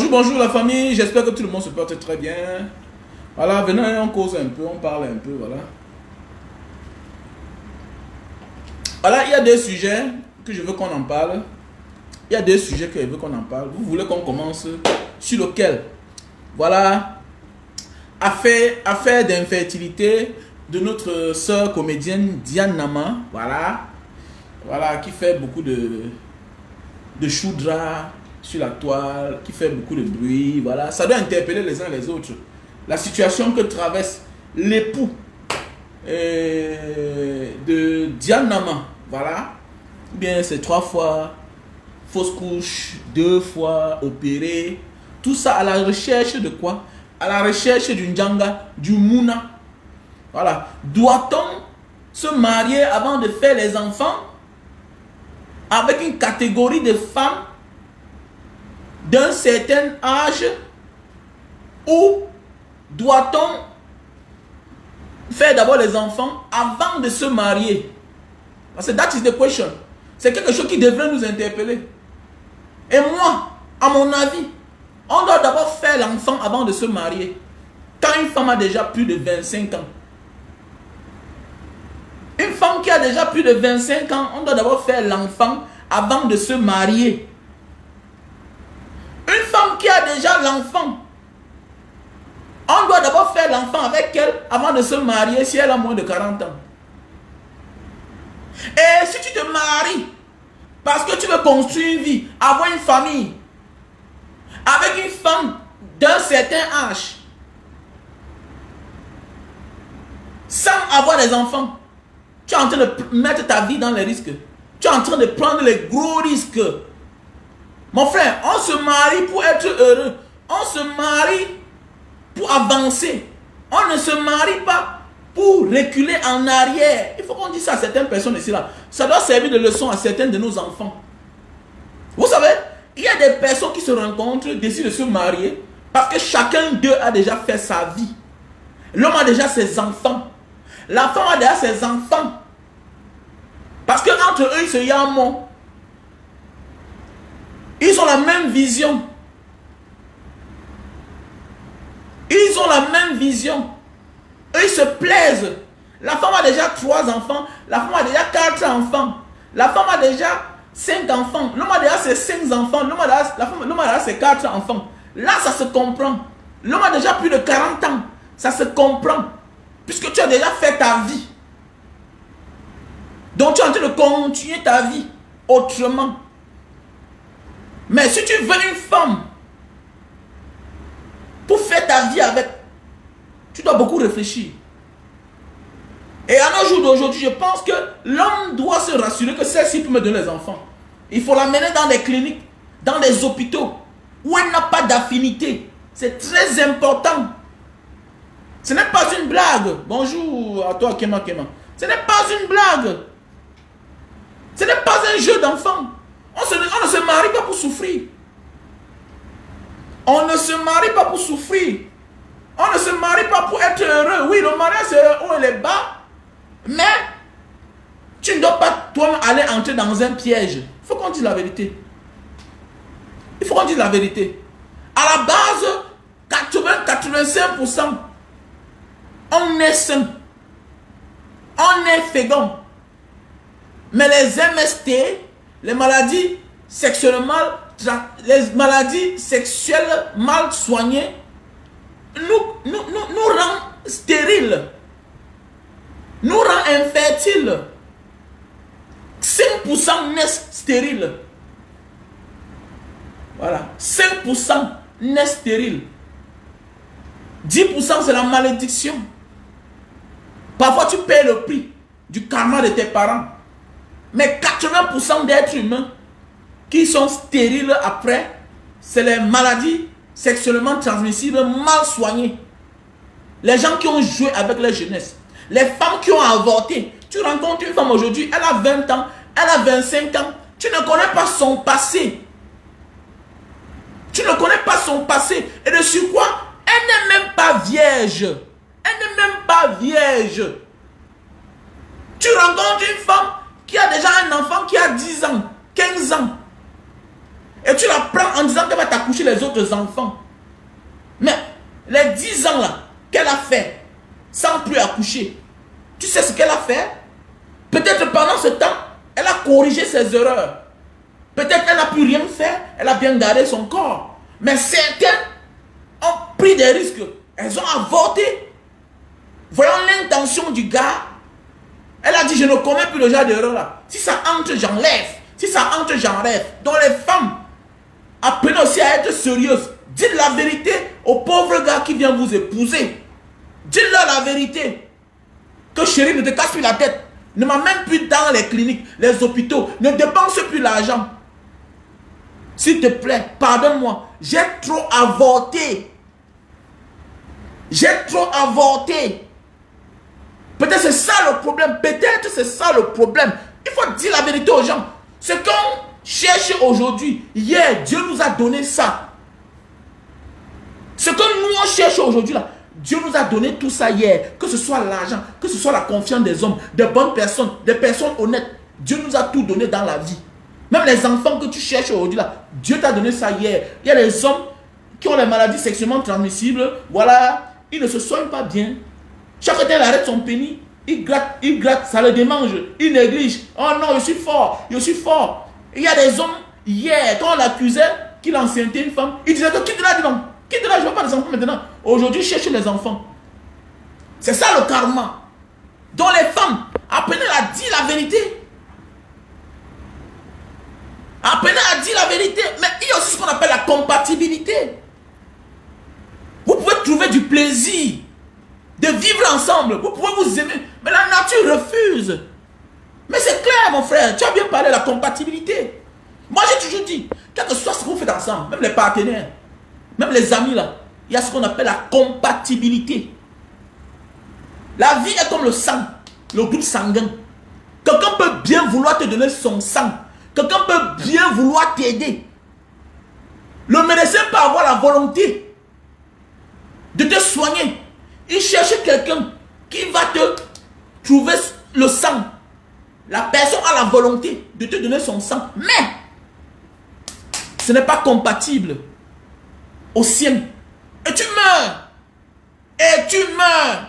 Bonjour la famille, j'espère que tout le monde se porte très bien. Voilà, venez, on cause un peu, on parle un peu, voilà. Voilà, il y a des sujets que je veux qu'on en parle. Il y a des sujets que je veux qu'on en parle. Vous voulez qu'on commence sur lequel? Voilà, affaire d'infertilité de notre sœur comédienne Diane Nama, voilà, qui fait beaucoup de choudra sur la toile, qui fait beaucoup de bruit, voilà. Ça doit interpeller les uns les autres. La situation que traverse l'époux de Diane Nama, voilà. Bien, c'est 3 fois fausse couche, 2 fois opéré. Tout ça à la recherche de quoi? À la recherche du Njanga, du Mouna. Voilà. Doit-on se marier avant de faire les enfants avec une catégorie de femmes d'un certain âge, ou doit-on faire d'abord les enfants avant de se marier? Parce que that is the question. C'est quelque chose qui devrait nous interpeller. Et moi, à mon avis, on doit d'abord faire l'enfant avant de se marier. Quand une femme a déjà plus de 25 ans. Une femme qui a déjà plus de 25 ans, on doit d'abord faire l'enfant avant de se marier. Une femme qui a déjà l'enfant, on doit d'abord faire l'enfant avec elle avant de se marier si elle a moins de 40 ans. Et si tu te maries parce que tu veux construire une vie, avoir une famille, avec une femme d'un certain âge, sans avoir des enfants, tu es en train de mettre ta vie dans les risques. Tu es en train de prendre les gros risques. Mon frère, on se marie pour être heureux. On se marie pour avancer. On ne se marie pas pour reculer en arrière. Il faut qu'on dise ça à certaines personnes ici là. Ça doit servir de leçon à certains de nos enfants. Vous savez, il y a des personnes qui se rencontrent, décident de se marier parce que chacun d'eux a déjà fait sa vie. L'homme a déjà ses enfants. La femme a déjà ses enfants. Parce qu'entre eux, ils se yamment. Ils ont la même vision. Ils ont la même vision. Eux, ils se plaisent. La femme a déjà 3 enfants. La femme a déjà 4 enfants. La femme a déjà 5 enfants. L'homme a déjà ses 5 enfants. L'homme a déjà ses 4 enfants. Là, ça se comprend. L'homme a déjà plus de 40 ans. Ça se comprend. Puisque tu as déjà fait ta vie. Donc, tu es en train de continuer ta vie autrement. Mais si tu veux une femme pour faire ta vie avec, tu dois beaucoup réfléchir. Et à nos jours d'aujourd'hui, je pense que l'homme doit se rassurer que celle-ci peut me donner les enfants. Il faut l'amener dans des cliniques, dans des hôpitaux, où elle n'a pas d'affinité. C'est très important. Ce n'est pas une blague. Bonjour à toi, Kema Kema. Ce n'est pas une blague. Ce n'est pas un jeu d'enfant. On ne se marie pas pour souffrir. On ne se marie pas pour souffrir. On ne se marie pas pour être heureux. Oui, le mariage c'est haut et les bas. Mais tu ne dois pas toi aller entrer dans un piège. Il faut qu'on dise la vérité. Il faut qu'on dise la vérité. À la base, 80-85%, on est sain. On est fécond. Mais les MST, les maladies sexuelles mal soignées, nous rend stériles, nous rend infertiles. 5% naissent stériles. Voilà. 5% naît stérile. 10% c'est la malédiction. Parfois tu payes le prix du karma de tes parents. Mais 80% d'êtres humains qui sont stériles après, c'est les maladies sexuellement transmissibles mal soignées. Les gens qui ont joué avec leur jeunesse. Les femmes qui ont avorté. Tu rencontres une femme aujourd'hui, elle a 20 ans, elle a 25 ans. Tu ne connais pas son passé. Tu ne connais pas son passé. Et de surcroît, elle n'est même pas vierge. Elle n'est même pas vierge. Tu rencontres une femme qui a déjà un enfant qui a 10 ans, 15 ans. Et tu la prends en disant qu'elle va t'accoucher les autres enfants. Mais les 10 ans là qu'elle a fait sans plus accoucher, tu sais ce qu'elle a fait? Peut-être pendant ce temps, elle a corrigé ses erreurs. Peut-être elle n'a plus rien fait, elle a bien gardé son corps. Mais certaines ont pris des risques. Elles ont avorté. Voyons l'intention du gars. Elle a dit, je ne commets plus le genre d'erreur là. Si ça entre, j'enlève. Si ça entre, j'enlève. Donc les femmes, apprenez aussi à être sérieuses. Dites la vérité au pauvre gars qui vient vous épouser. Dites-leur la vérité. Que chérie, ne te casse plus la tête. Ne m'amène plus dans les cliniques, les hôpitaux. Ne dépense plus l'argent. S'il te plaît, pardonne-moi. J'ai trop avorté. J'ai trop avorté. Peut-être c'est ça le problème. Peut-être c'est ça le problème. Il faut dire la vérité aux gens. Ce qu'on cherche aujourd'hui, hier, Dieu nous a donné ça. Ce que nous on cherche aujourd'hui là, Dieu nous a donné tout ça hier. Que ce soit l'argent, que ce soit la confiance des hommes, des bonnes personnes, des personnes honnêtes. Dieu nous a tout donné dans la vie. Même les enfants que tu cherches aujourd'hui là, Dieu t'a donné ça hier. Il y a des hommes qui ont les maladies sexuellement transmissibles. Voilà, ils ne se soignent pas bien. Chaque fois il arrête son pénis, il gratte, ça le démange, il néglige. Oh non, je suis fort, je suis fort. Il y a des hommes, hier, quand on l'accusait qu'il enceintait une femme, il disait que quitte là, dis donc, quitte là, je ne veux pas les enfants maintenant. Aujourd'hui, cherche les enfants. C'est ça le karma. Donc les femmes, apprenez à dire la vérité. Apprenez à dire la vérité. Mais il y a aussi ce qu'on appelle la compatibilité. Vous pouvez trouver du plaisir de vivre ensemble. Vous pouvez vous aimer. Mais la nature refuse. Mais c'est clair, mon frère. Tu as bien parlé de la compatibilité. Moi, j'ai toujours dit, quel que soit ce que vous faites ensemble, même les partenaires, même les amis, là, il y a ce qu'on appelle la compatibilité. La vie est comme le sang, le groupe sanguin. Quelqu'un peut bien vouloir te donner son sang. Quelqu'un peut bien vouloir t'aider. Le médecin peut avoir la volonté de te soigner. Il cherche quelqu'un qui va te trouver le sang. La personne a la volonté de te donner son sang. Mais ce n'est pas compatible au sien. Et tu meurs. Et tu meurs.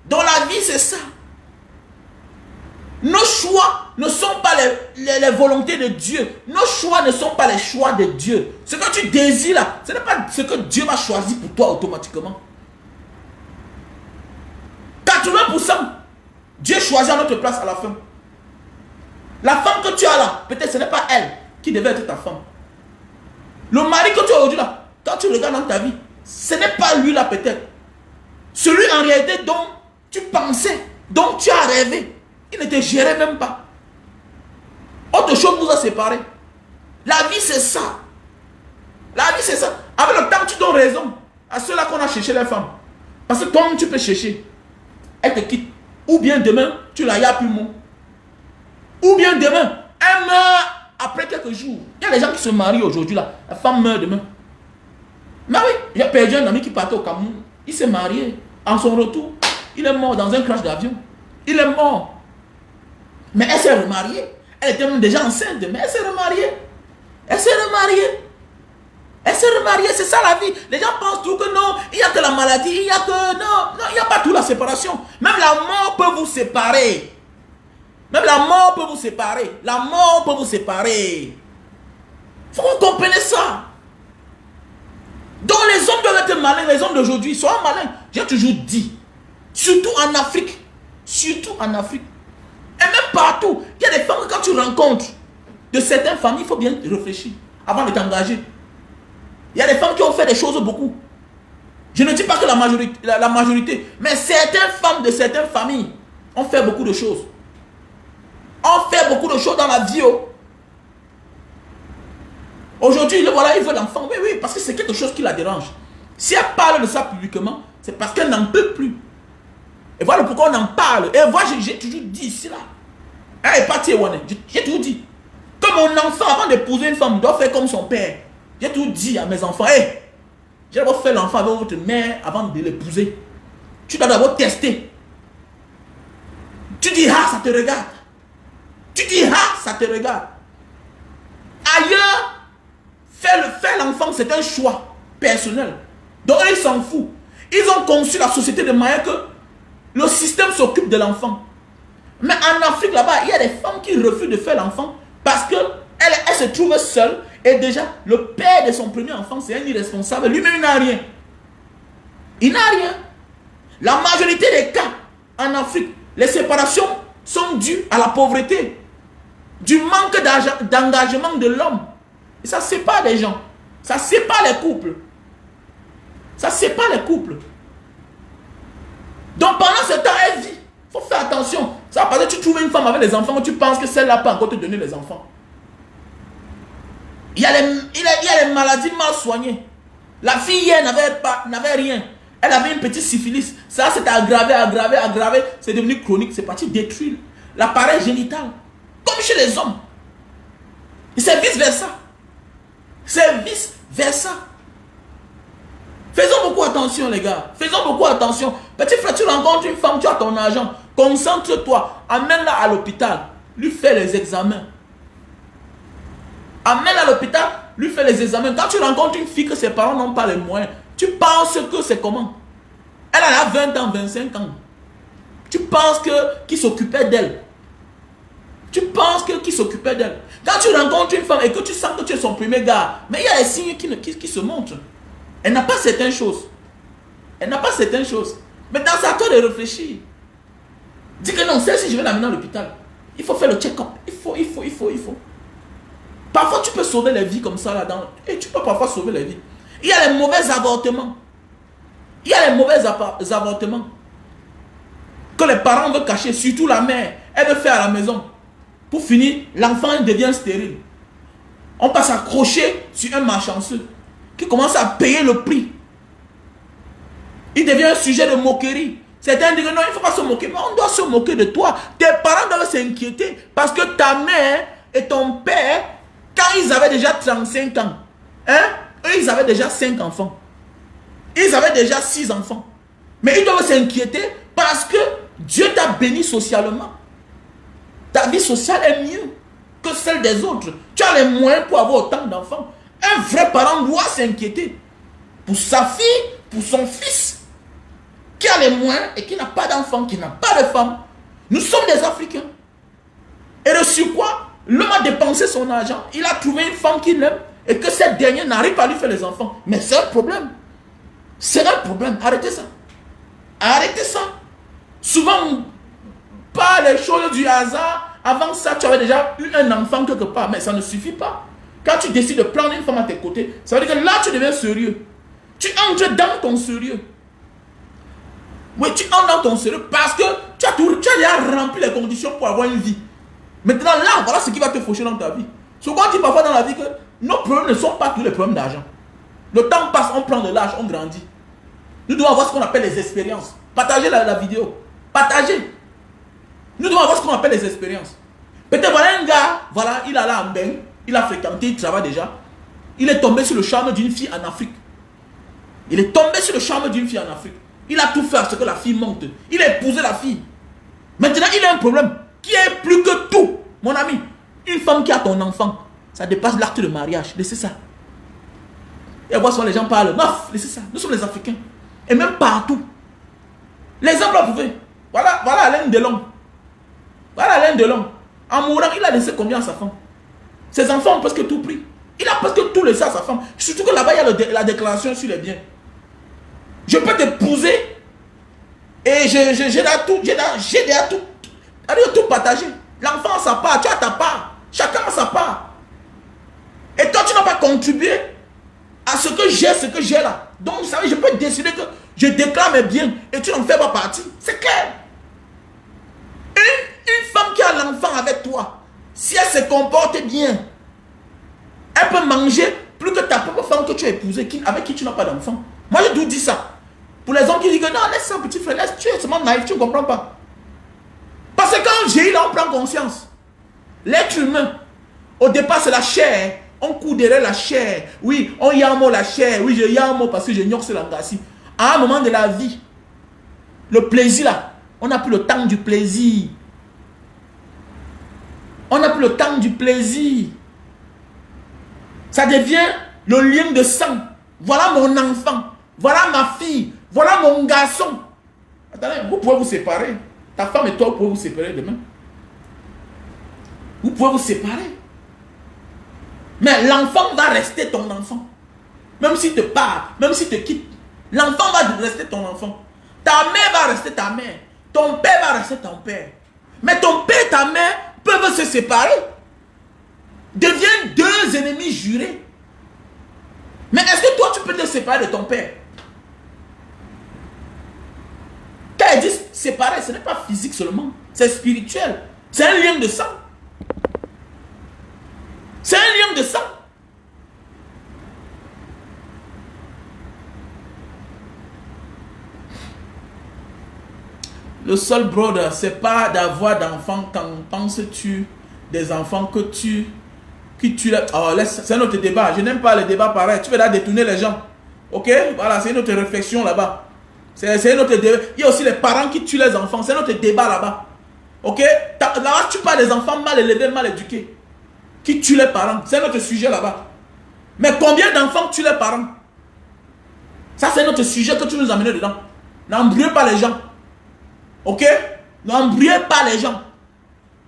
Dans la vie, c'est ça. Nos choix ne sont pas les volontés de Dieu. Nos choix ne sont pas les choix de Dieu. Ce que tu désires là, ce n'est pas ce que Dieu va choisir pour toi automatiquement. 80%, Dieu choisit à notre place à la fin. La femme que tu as là, peut-être ce n'est pas elle qui devait être ta femme. Le mari que tu as aujourd'hui là, quand tu regardes dans ta vie, ce n'est pas lui là peut-être. Celui en réalité dont tu pensais, dont tu as rêvé, il ne te gérait même pas. Autre chose vous a séparés. La vie c'est ça. La vie c'est ça. Avec le temps tu donnes raison à ceux-là qu'on a cherché les femmes. Parce que toi-même tu peux chercher. Elle te quitte. Ou bien demain, tu la y as plus mot. Ou bien demain, elle meurt après quelques jours. Il y a des gens qui se marient aujourd'hui là. La femme meurt demain. Mais oui, j'ai perdu un ami qui partait au Cameroun. Il s'est marié. En son retour, il est mort dans un crash d'avion. Il est mort. Mais elle s'est remariée. Elle était même déjà enceinte, mais elle s'est remariée. Elle s'est remariée. Elle s'est remariée, c'est ça la vie. Les gens pensent tout que non, il n'y a que la maladie, il n'y a que... Non, il n'y a pas tout la séparation. Même la mort peut vous séparer. Même la mort peut vous séparer. La mort peut vous séparer. Il faut que vous compreniez ça. Donc les hommes doivent être malins, les hommes d'aujourd'hui, soient malins. J'ai toujours dit, surtout en Afrique. Surtout en Afrique. Et même partout, il y a des femmes que quand tu rencontres de certaines familles, il faut bien réfléchir avant de t'engager. Il y a des femmes qui ont fait des choses beaucoup. Je ne dis pas que la majorité, mais certaines femmes de certaines familles ont fait beaucoup de choses. On fait beaucoup de choses dans la vie. Oh. Aujourd'hui, voilà, il veut l'enfant. Oui, oui, parce que c'est quelque chose qui la dérange. Si elle parle de ça publiquement, c'est parce qu'elle n'en peut plus. Et voilà pourquoi on en parle. Et moi, j'ai toujours dit ici, là. Elle est partie, j'ai toujours dit. Que mon enfant, avant d'épouser une femme, doit faire comme son père. J'ai toujours dit à mes enfants, hey, j'ai d'abord fait l'enfant avec votre mère avant de l'épouser. Tu dois d'abord tester. Tu dis, ah, ça te regarde. Tu dis, ah, ça te regarde. Ailleurs, faire l'enfant, c'est un choix personnel. Donc, ils s'en foutent. Ils ont conçu la société de manière que le système s'occupe de l'enfant. Mais en Afrique, là-bas, il y a des femmes qui refusent de faire l'enfant parce qu'elles se trouvent seules. Et déjà, le père de son premier enfant, c'est un irresponsable. Lui-même, il n'a rien. Il n'a rien. La majorité des cas en Afrique, les séparations sont dues à la pauvreté, du manque d'engagement de l'homme. Et ça sépare les gens. Ça sépare les couples. Ça sépare les couples. Donc pendant ce temps, elle vit. Il faut faire attention. Ça va parce que tu trouves une femme avec les enfants, tu penses que celle-là peut encore te donner les enfants. Il y a les maladies mal soignées. La fille hier n'avait rien. Elle avait une petite syphilis. Ça s'est aggravé. C'est devenu chronique. C'est parti détruire l'appareil génital. Comme chez les hommes. Et c'est vice versa. C'est vice versa. Faisons beaucoup attention, les gars. Faisons beaucoup attention. Petit frère, tu rencontres une femme, tu as ton argent. Concentre-toi. Amène-la à l'hôpital. Lui fais les examens. Amène-la à l'hôpital. Lui fais les examens. Quand tu rencontres une fille que ses parents n'ont pas les moyens, tu penses que c'est comment? Elle a 20 ans, 25 ans. Tu penses qu'il s'occupait d'elle. Tu penses qu'il s'occupait d'elle. Quand tu rencontres une femme et que tu sens que tu es son premier gars, mais il y a des signes qui se montrent. Elle n'a pas certaines choses. Elle n'a pas certaines choses. Maintenant, c'est à toi de réfléchir. Dis que non, celle-ci, je vais l'amener à l'hôpital. Il faut faire le check-up. Il faut. Parfois, tu peux sauver les vies comme ça là-dedans. Et tu peux parfois sauver les vies. Il y a les mauvais avortements. Il y a les mauvais avortements. Que les parents veulent cacher, surtout la mère. Elle veut faire à la maison. Pour finir, l'enfant devient stérile. On passe à accrocher sur un malchanceux qui commence à payer le prix. Il devient un sujet de moquerie. Certains disent non, il ne faut pas se moquer. Mais on doit se moquer de toi. Tes parents doivent s'inquiéter. Parce que ta mère et ton père, quand ils avaient déjà 35 ans, eux, ils avaient déjà 5 enfants. Ils avaient déjà 6 enfants. Mais ils doivent s'inquiéter parce que Dieu t'a béni socialement. Ta vie sociale est mieux que celle des autres. Tu as les moyens pour avoir autant d'enfants. Un vrai parent doit s'inquiéter pour sa fille, pour son fils, qui a les moyens et qui n'a pas d'enfant, qui n'a pas de femme. Nous sommes des Africains. Et de surcroît, l'homme a dépensé son argent. Il a trouvé une femme qu'il aime et que cette dernière n'arrive pas à lui faire les enfants. Mais c'est un problème. C'est un problème. Arrêtez ça. Arrêtez ça. Souvent, pas les choses du hasard. Avant ça, tu avais déjà eu un enfant quelque part. Mais ça ne suffit pas. Quand tu décides de prendre une femme à tes côtés, ça veut dire que là, tu deviens sérieux. Tu entres dans ton sérieux. Oui, tu entres dans ton sérieux parce que tu as déjà rempli les conditions pour avoir une vie. Maintenant, là, voilà ce qui va te faucher dans ta vie. Souvent, on dit parfois dans la vie que nos problèmes ne sont pas tous les problèmes d'argent. Le temps passe, on prend de l'âge, on grandit. Nous devons avoir ce qu'on appelle les expériences. Partagez la vidéo. Partagez. Nous devons avoir ce qu'on appelle les expériences. Peut-être voilà un gars, voilà, il allait en bain, il a fréquenté, il travaille déjà. Il est tombé sur le charme d'une fille en Afrique. Il est tombé sur le charme d'une fille en Afrique. Il a tout fait à ce que la fille monte. Il a épousé la fille. Maintenant, il a un problème qui est plus que tout. Mon ami, une femme qui a ton enfant, ça dépasse l'acte de mariage. Laissez ça. Et voir souvent les gens parlent. Non, laissez ça. Nous sommes les Africains. Et même partout. L'exemple, vous pouvez. Voilà Alain Delon. Voilà Alain Delon. En mourant, il a laissé combien à sa femme? Ses enfants ont presque tout pris. Il a presque tout laissé à sa femme. Surtout que là-bas, il y a la déclaration sur les biens. Je peux t'épouser et j'ai déjà tout. Tout partager. L'enfant a sa part, tu as ta part. Chacun a sa part. Et toi, tu n'as pas contribué à ce que j'ai là. Donc, vous savez, je peux décider que je déclare mes biens et tu n'en fais pas partie. C'est clair. Une femme qui a l'enfant avec toi, si elle se comporte bien, elle peut manger plus que ta propre femme que tu as épousée, avec qui tu n'as pas d'enfant. Moi, je dois dire ça. Pour les hommes qui disent que non, laisse ça, petit frère, laisse, tu es seulement naïf, tu ne comprends pas. Parce que quand j'ai eu là, on prend conscience. L'être humain, au départ, c'est la chair. On court derrière la chair. Oui, on yamo la chair. Oui, je yamo parce que je nyoxe l'angassi. À un moment de la vie, le plaisir là, on n'a plus le temps du plaisir. On n'a plus le temps du plaisir. Ça devient le lien de sang. Voilà mon enfant. Voilà ma fille. Voilà mon garçon. Attendez, vous pouvez vous séparer. Ta femme et toi, vous pouvez vous séparer demain. Vous pouvez vous séparer. Mais l'enfant va rester ton enfant. Même s'il te part, même s'il te quitte. L'enfant va rester ton enfant. Ta mère va rester ta mère. Ton père va rester ton père. Mais ton père et ta mère peuvent se séparer. Deviennent deux ennemis jurés. Mais est-ce que toi tu peux te séparer de ton père? Quand elle dit séparer, ce n'est pas physique seulement. C'est spirituel. C'est un lien de sang. C'est un lien de sang. Le seul brother, c'est pas d'avoir d'enfants quand penses-tu des enfants que tu oh, c'est un autre débat. Je n'aime pas les débats pareils. Tu veux là détourner les gens. Ok? Voilà, c'est une autre réflexion là-bas. C'est un autre débat. Il y a aussi les parents qui tuent les enfants. C'est un autre débat là-bas. Ok? Là-bas, tu parles des enfants mal élevés, mal éduqués. Qui tuent les parents. C'est un autre sujet là-bas. Mais combien d'enfants tuent les parents? Ça, c'est un autre sujet que tu nous as amené dedans. N'embrouillez pas les gens. Ok? N'embrouillez pas les gens.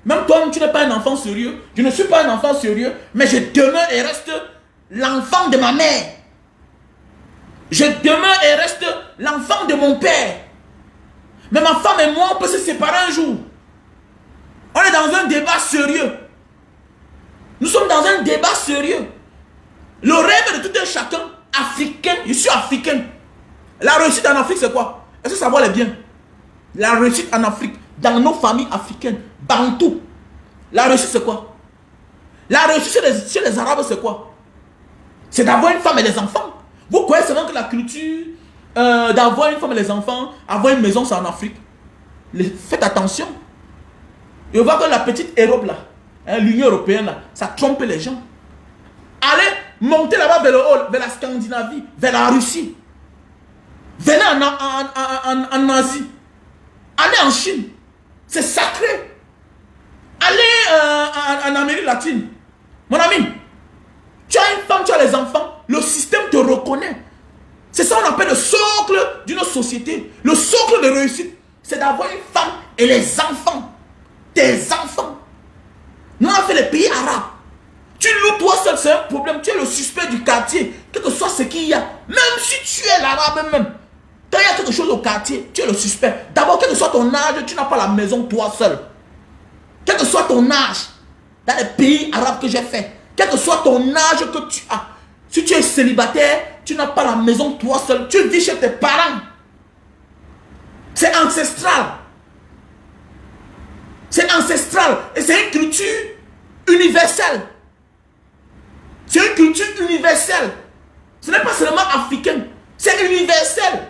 Même toi, tu n'es pas un enfant sérieux. Je ne suis pas un enfant sérieux. Mais je demeure et reste l'enfant de ma mère. Je demeure et reste l'enfant de mon père. Mais ma femme et moi, on peut se séparer un jour. On est dans un débat sérieux. Nous sommes dans un débat sérieux. Le rêve de tout un chacun africain. Je suis africain. La réussite en Afrique, c'est quoi? Est-ce que ça va les bien? La réussite en Afrique, dans nos familles africaines, Bantou. La réussite, c'est quoi? La réussite chez les Arabes, c'est quoi? C'est d'avoir une femme et des enfants. Vous croyez seulement que la culture d'avoir une femme et des enfants, avoir une maison, c'est en Afrique? Faites attention. Et on voit que la petite Europe, là, hein, l'Union européenne, là, ça trompe les gens. Allez monter là-bas vers le haut, vers la Scandinavie, vers la Russie. Venez en Asie. Allez en Chine. C'est sacré. Allez en Amérique latine. Mon ami, tu as une femme, tu as les enfants. Le système te reconnaît. C'est ça qu'on appelle le socle d'une société. Le socle de réussite, c'est d'avoir une femme et les enfants. Tes enfants. Nous, on a fait les pays arabes. Tu loues toi seul, c'est un problème. Tu es le suspect du quartier. Quel que soit ce qu'il y a. Même si tu es l'arabe même. Quand il y a quelque chose au quartier, tu es le suspect. D'abord, quel que soit ton âge, tu n'as pas la maison toi seul. Quel que soit ton âge, dans les pays arabes que j'ai fait, quel que soit ton âge que tu as, si tu es célibataire, tu n'as pas la maison toi seul. Tu vis chez tes parents. C'est ancestral. C'est ancestral. Et c'est une culture universelle. C'est une culture universelle. Ce n'est pas seulement africain. C'est universel.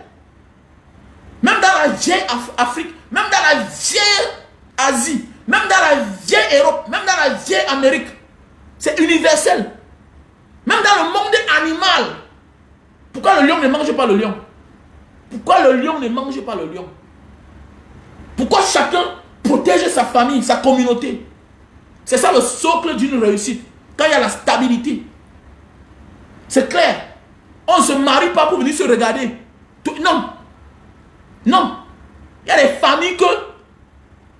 Même dans la vieille Afrique, même dans la vieille Asie, même dans la vieille Europe, même dans la vieille Amérique, c'est universel. Même dans le monde animal. Pourquoi le lion ne mange pas le lion? Pourquoi le lion ne mange pas le lion? Pourquoi chacun protège sa famille, sa communauté? C'est ça le socle d'une réussite. Quand il y a la stabilité. C'est clair. On ne se marie pas pour venir se regarder. Non. Non. Il y a des familles que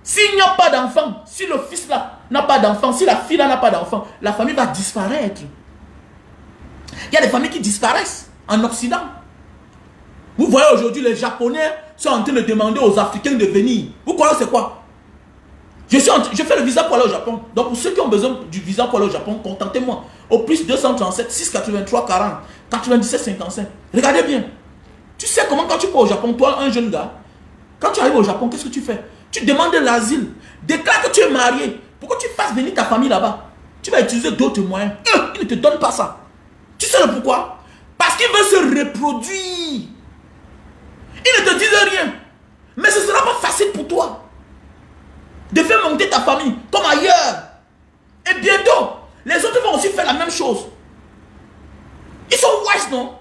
s'il n'y a pas d'enfant, si le fils là n'a pas d'enfant, si la fille là n'a pas d'enfant, la famille va disparaître. Il y a des familles qui disparaissent en Occident. Vous voyez aujourd'hui les Japonais sont en train de demander aux Africains de venir. Vous connaissez quoi? Je fais le visa pour aller au Japon. Donc pour ceux qui ont besoin du visa pour aller au Japon, contactez-moi. Au plus 237 683 40 97 55. Regardez bien. Tu sais comment quand tu pars au Japon, toi un jeune gars, quand tu arrives au Japon, qu'est-ce que tu fais? Tu demandes l'asile. Déclare que tu es marié. Pourquoi tu fasses venir ta famille là-bas? Tu vas utiliser d'autres moyens. Ils ne te donnent pas ça. Tu sais le pourquoi? Parce qu'ils veulent se reproduire. Ils ne te disent rien. Mais ce ne sera pas facile pour toi de faire monter ta famille comme ailleurs. Et bientôt, les autres vont aussi faire la même chose. Ils sont wise, non?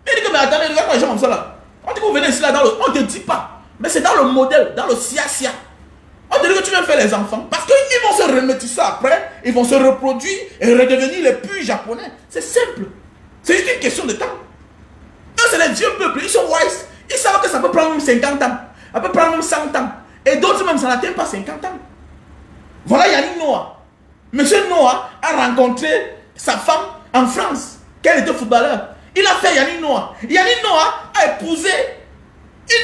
Ils disent que, mais attendez, regarde les gens comme ça là. On dit que vous venez ici là, on ne te dit pas. Mais c'est dans le modèle, dans le sia-sia. On te dit que tu viens faire les enfants. Parce qu'ils vont se remettre ça après. Ils vont se reproduire et redevenir les plus japonais. C'est simple. C'est juste une question de temps. Eux, c'est les vieux peuples. Ils sont wise. Ils savent que ça peut prendre même 50 ans. Ça peut prendre même 100 ans. Et d'autres même, ça n'atteint pas 50 ans. Voilà Yannick Noah. Monsieur Noah a rencontré sa femme en France. Qu'elle était footballeur. Il a fait Yannick Noah. Yannick Noah a épousé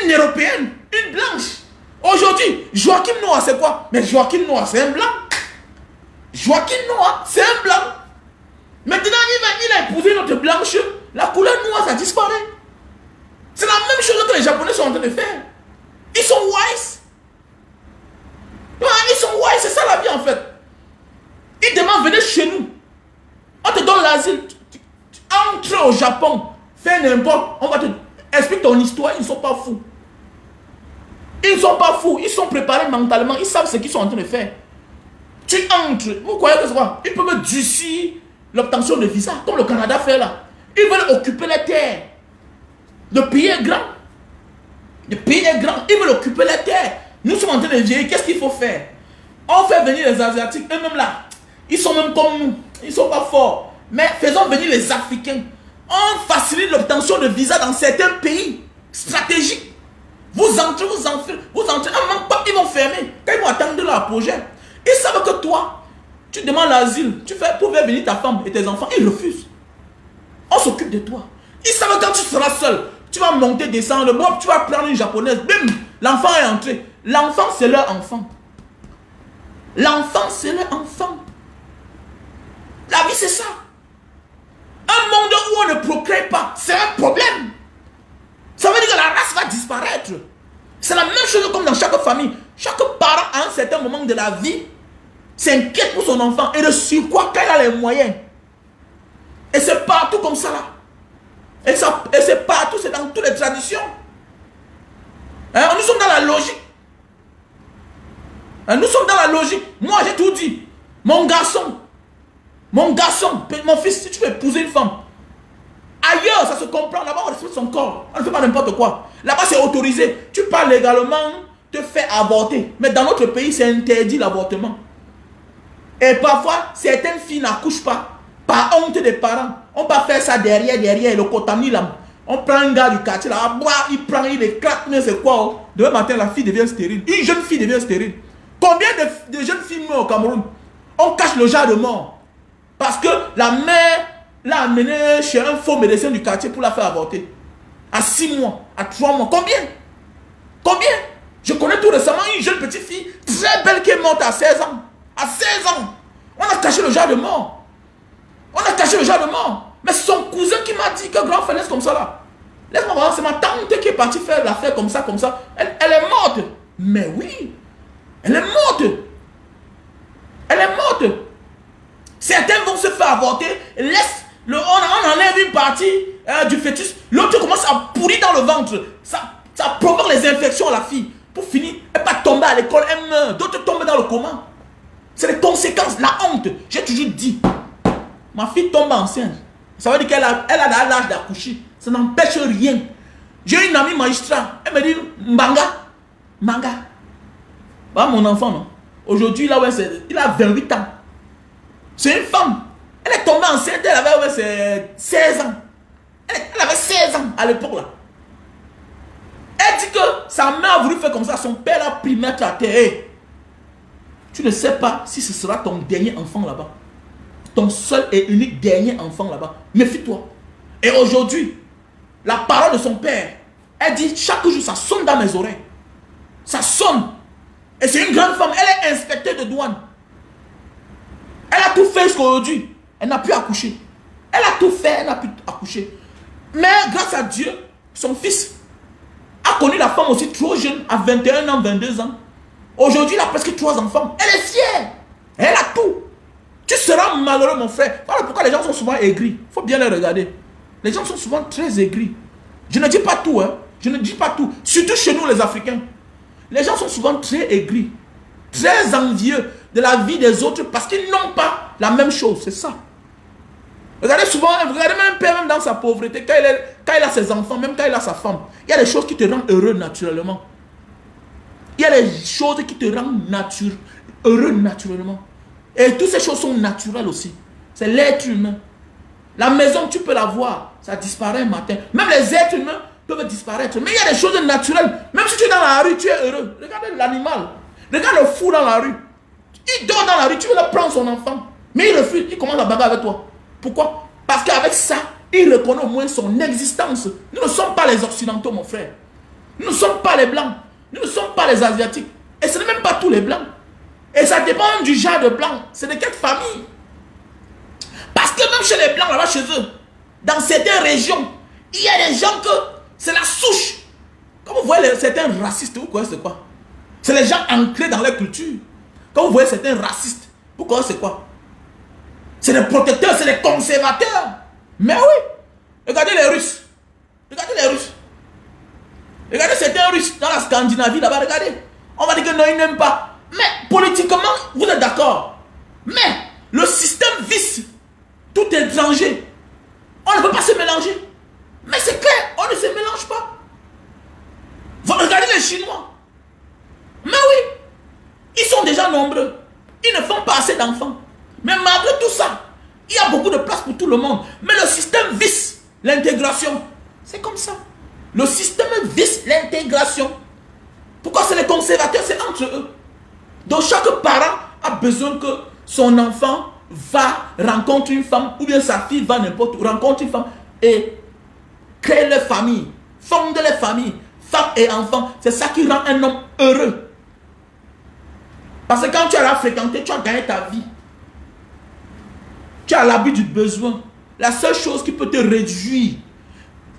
une européenne, une blanche. Aujourd'hui, Joachim Noah, c'est quoi? Mais Joachim Noah, c'est un blanc. Joachim Noah, c'est un blanc. Maintenant, il a épousé une autre blanche. La couleur noire, ça disparaît. C'est la même chose que les Japonais sont en train de faire. Ils sont wise. Ils sont wise, c'est ça la vie en fait. Ils demandent, venez chez nous. On te donne l'asile. Entre au Japon. Fais n'importe. On va te expliquer ton histoire. Ils ne sont pas fous. Ils ne sont pas fous. Ils sont préparés mentalement. Ils savent ce qu'ils sont en train de faire. Tu entres. Vous croyez que c'est quoi? Ils peuvent durcir l'obtention de visa. Comme le Canada fait là. Ils veulent occuper les terres. Le pays est grand. Le pays est grand. Ils veulent occuper les terres. Nous sommes en train de vieillir. Qu'est-ce qu'il faut faire? On fait venir les Asiatiques. Eux-mêmes là. Ils sont même comme nous. Ils ne sont pas forts. Mais faisons venir les Africains. On facilite l'obtention de visa dans certains pays stratégiques. Vous entrez, vous entrez. Un manque pas, ils vont fermer. Quand ils vont attendre leur projet. Ils savent que toi, tu demandes l'asile. Tu fais pour faire venir ta femme et tes enfants. Ils refusent. On s'occupe de toi. Ils savent que quand tu seras seul, tu vas monter, descendre. Bon, tu vas prendre une japonaise. Bim, l'enfant est entré. L'enfant, c'est leur enfant. L'enfant, c'est leur enfant. La vie, c'est ça. Un monde où on ne procrée pas, c'est un problème. Ça veut dire que la race va disparaître. C'est la même chose comme dans chaque famille. Chaque parent, à un certain moment de la vie, s'inquiète pour son enfant. Et de surcroît, quand il a les moyens. Et c'est partout comme ça là. Et c'est partout, c'est dans toutes les traditions. Hein? Nous sommes dans la logique. Hein? Nous sommes dans la logique. Moi, j'ai tout dit. Mon garçon, mon fils, si tu veux épouser une femme, ailleurs, ça se comprend. Là-bas, on respecte son corps. On ne fait pas n'importe quoi. Là-bas, c'est autorisé. Tu parles légalement, te fais avorter. Mais dans notre pays, c'est interdit l'avortement. Et parfois, certaines filles n'accouchent pas. Par honte des parents. On va faire ça derrière, le cotamine là. On prend un gars du quartier là, il prend, il éclate, mais c'est quoi? Oh? Demain matin, la fille devient stérile. Une jeune fille devient stérile. Combien de jeunes filles meurent au Cameroun? On cache le genre de mort. Parce que la mère l'a amené chez un faux médecin du quartier pour la faire avorter. À 6 mois, à 3 mois. Combien? Je connais tout récemment une jeune petite fille très belle qui est morte à 16 ans. À 16 ans. On a caché le genre de mort. Mais c'est son cousin qui m'a dit que grand frère laisse comme ça là. Laisse-moi voir, c'est ma tante qui est partie faire l'affaire comme ça. Elle est morte. Mais oui, elle est morte. Certains vont se faire avorter, on enlève une partie du fœtus, l'autre commence à pourrir dans le ventre. Ça provoque les infections à la fille. Pour finir, elle va tomber à l'école, elle meurt. D'autres tombent dans le coma. C'est les conséquences, la honte. J'ai toujours dit, ma fille tombe enceinte. Ça veut dire qu'elle a l'âge d'accoucher. Ça n'empêche rien. J'ai une amie magistrat. Elle me dit, Manga. Voilà mon enfant, non? Aujourd'hui, il a 28 ans. C'est une femme. Elle est tombée enceinte, elle avait 16 ans. Elle avait 16 ans à l'époque là. Elle dit que sa mère a voulu faire comme ça. Son père l'a pris mettre à terre. Hey, tu ne sais pas si ce sera ton dernier enfant là-bas. Ton seul et unique dernier enfant là-bas. Méfie-toi. Et aujourd'hui, la parole de son père, elle dit chaque jour ça sonne dans mes oreilles. Ça sonne. Et c'est une grande femme, elle est inspecteur de douane. Elle a tout fait jusqu'à aujourd'hui. Elle n'a pu accoucher. Elle a tout fait, elle n'a pu accoucher. Mais grâce à Dieu, son fils a connu la femme aussi trop jeune, à 21 ans, 22 ans. Aujourd'hui, il a presque 3 enfants. Elle est fière. Elle a tout. Tu seras malheureux, mon frère. Voilà pourquoi les gens sont souvent aigris. Il faut bien les regarder. Les gens sont souvent très aigris. Je ne dis pas tout, hein. Je ne dis pas tout. Surtout chez nous, les Africains. Les gens sont souvent très aigris. Très envieux de la vie des autres parce qu'ils n'ont pas la même chose. C'est ça. Regardez souvent, regardez même un père, même dans sa pauvreté, quand il a ses enfants, même quand il a sa femme, il y a des choses qui te rendent heureux naturellement. Il y a des choses qui te rendent heureux naturellement. Et toutes ces choses sont naturelles aussi. C'est l'être humain. La maison, tu peux la voir, ça disparaît un matin. Même les êtres humains peuvent disparaître. Mais il y a des choses naturelles. Même si tu es dans la rue, tu es heureux. Regardez l'animal. Regarde le fou dans la rue. Il dort dans la rue, tu veux le prendre son enfant. Mais il refuse, il commence à bagarrer avec toi. Pourquoi? Parce qu'avec ça, il reconnaît au moins son existence. Nous ne sommes pas les Occidentaux, mon frère. Nous ne sommes pas les Blancs. Nous ne sommes pas les Asiatiques. Et ce n'est même pas tous les Blancs. Et ça dépend même du genre de Blanc. C'est de quelle famille. Parce que même chez les Blancs, là-bas chez eux, dans certaines régions, il y a des gens que c'est la souche. Quand vous voyez certains racistes, vous connaissez quoi? C'est les gens ancrés dans leur culture. Quand vous voyez certains racistes, vous connaissez quoi? C'est des protecteurs, c'est des conservateurs. Mais oui. Regardez les Russes. Regardez les Russes. Regardez certains Russes dans la Scandinavie là-bas, regardez. On va dire que non, ils n'aiment pas. Mais politiquement, vous êtes d'accord. Mais le système visse tout étranger. On ne peut pas se mélanger. Mais c'est clair, on ne se mélange pas. Vous regardez les Chinois. Mais oui, ils sont déjà nombreux. Ils ne font pas assez d'enfants. Mais malgré tout ça, il y a beaucoup de place pour tout le monde. Mais le système visse l'intégration. C'est comme ça. Le système visse l'intégration. Pourquoi c'est les conservateurs? C'est entre eux. Donc chaque parent a besoin que son enfant va rencontrer une femme, ou bien sa fille va n'importe où, rencontre une femme et crée leur famille, fonde leur famille, femme et enfant. C'est ça qui rend un homme heureux. Parce que quand tu as fréquenté, tu as gagné ta vie. Tu as l'habit du besoin. La seule chose qui peut te réduire,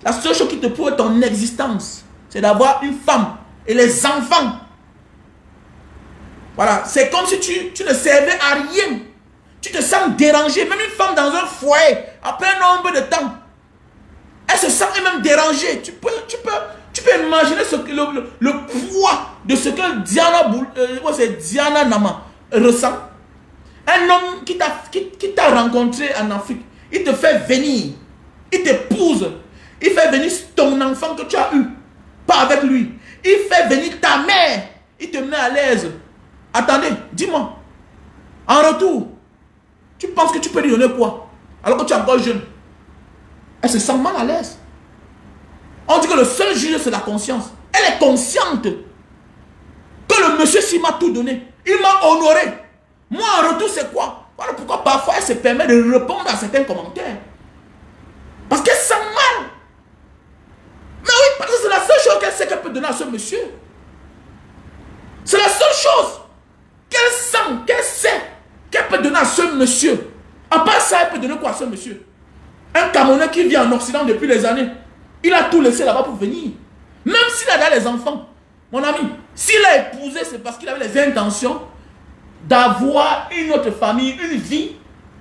la seule chose qui te prouve ton existence, c'est d'avoir une femme et les enfants. Voilà, c'est comme si tu ne servais à rien. Tu te sens dérangé. Même une femme dans un foyer, après un nombre de temps, elle se sent même dérangée. Tu peux imaginer le poids de ce que Diana Nama ressent. Un homme qui t'a rencontré en Afrique, il te fait venir, il t'épouse, il fait venir ton enfant que tu as eu, pas avec lui. Il fait venir ta mère, il te met à l'aise. Attendez, dis-moi, en retour, tu penses que tu peux lui donner quoi? Alors que tu es encore jeune. Elle se sent mal à l'aise. On dit que le seul juge, c'est la conscience. Elle est consciente que le monsieur s'il m'a tout donné. Il m'a honoré. Moi, en retour, c'est quoi? Voilà pourquoi parfois elle se permet de répondre à certains commentaires. Parce qu'elle sent mal. Mais oui, parce que c'est la seule chose qu'elle sait qu'elle peut donner à ce monsieur. C'est la seule chose qu'elle sent, qu'elle sait qu'elle peut donner à ce monsieur. À part ça, elle peut donner quoi à ce monsieur? Un Camerounais qui vit en Occident depuis des années. Il a tout laissé là-bas pour venir. Même s'il a des enfants. Mon ami, s'il a épousé, c'est parce qu'il avait les intentions d'avoir une autre famille, une vie,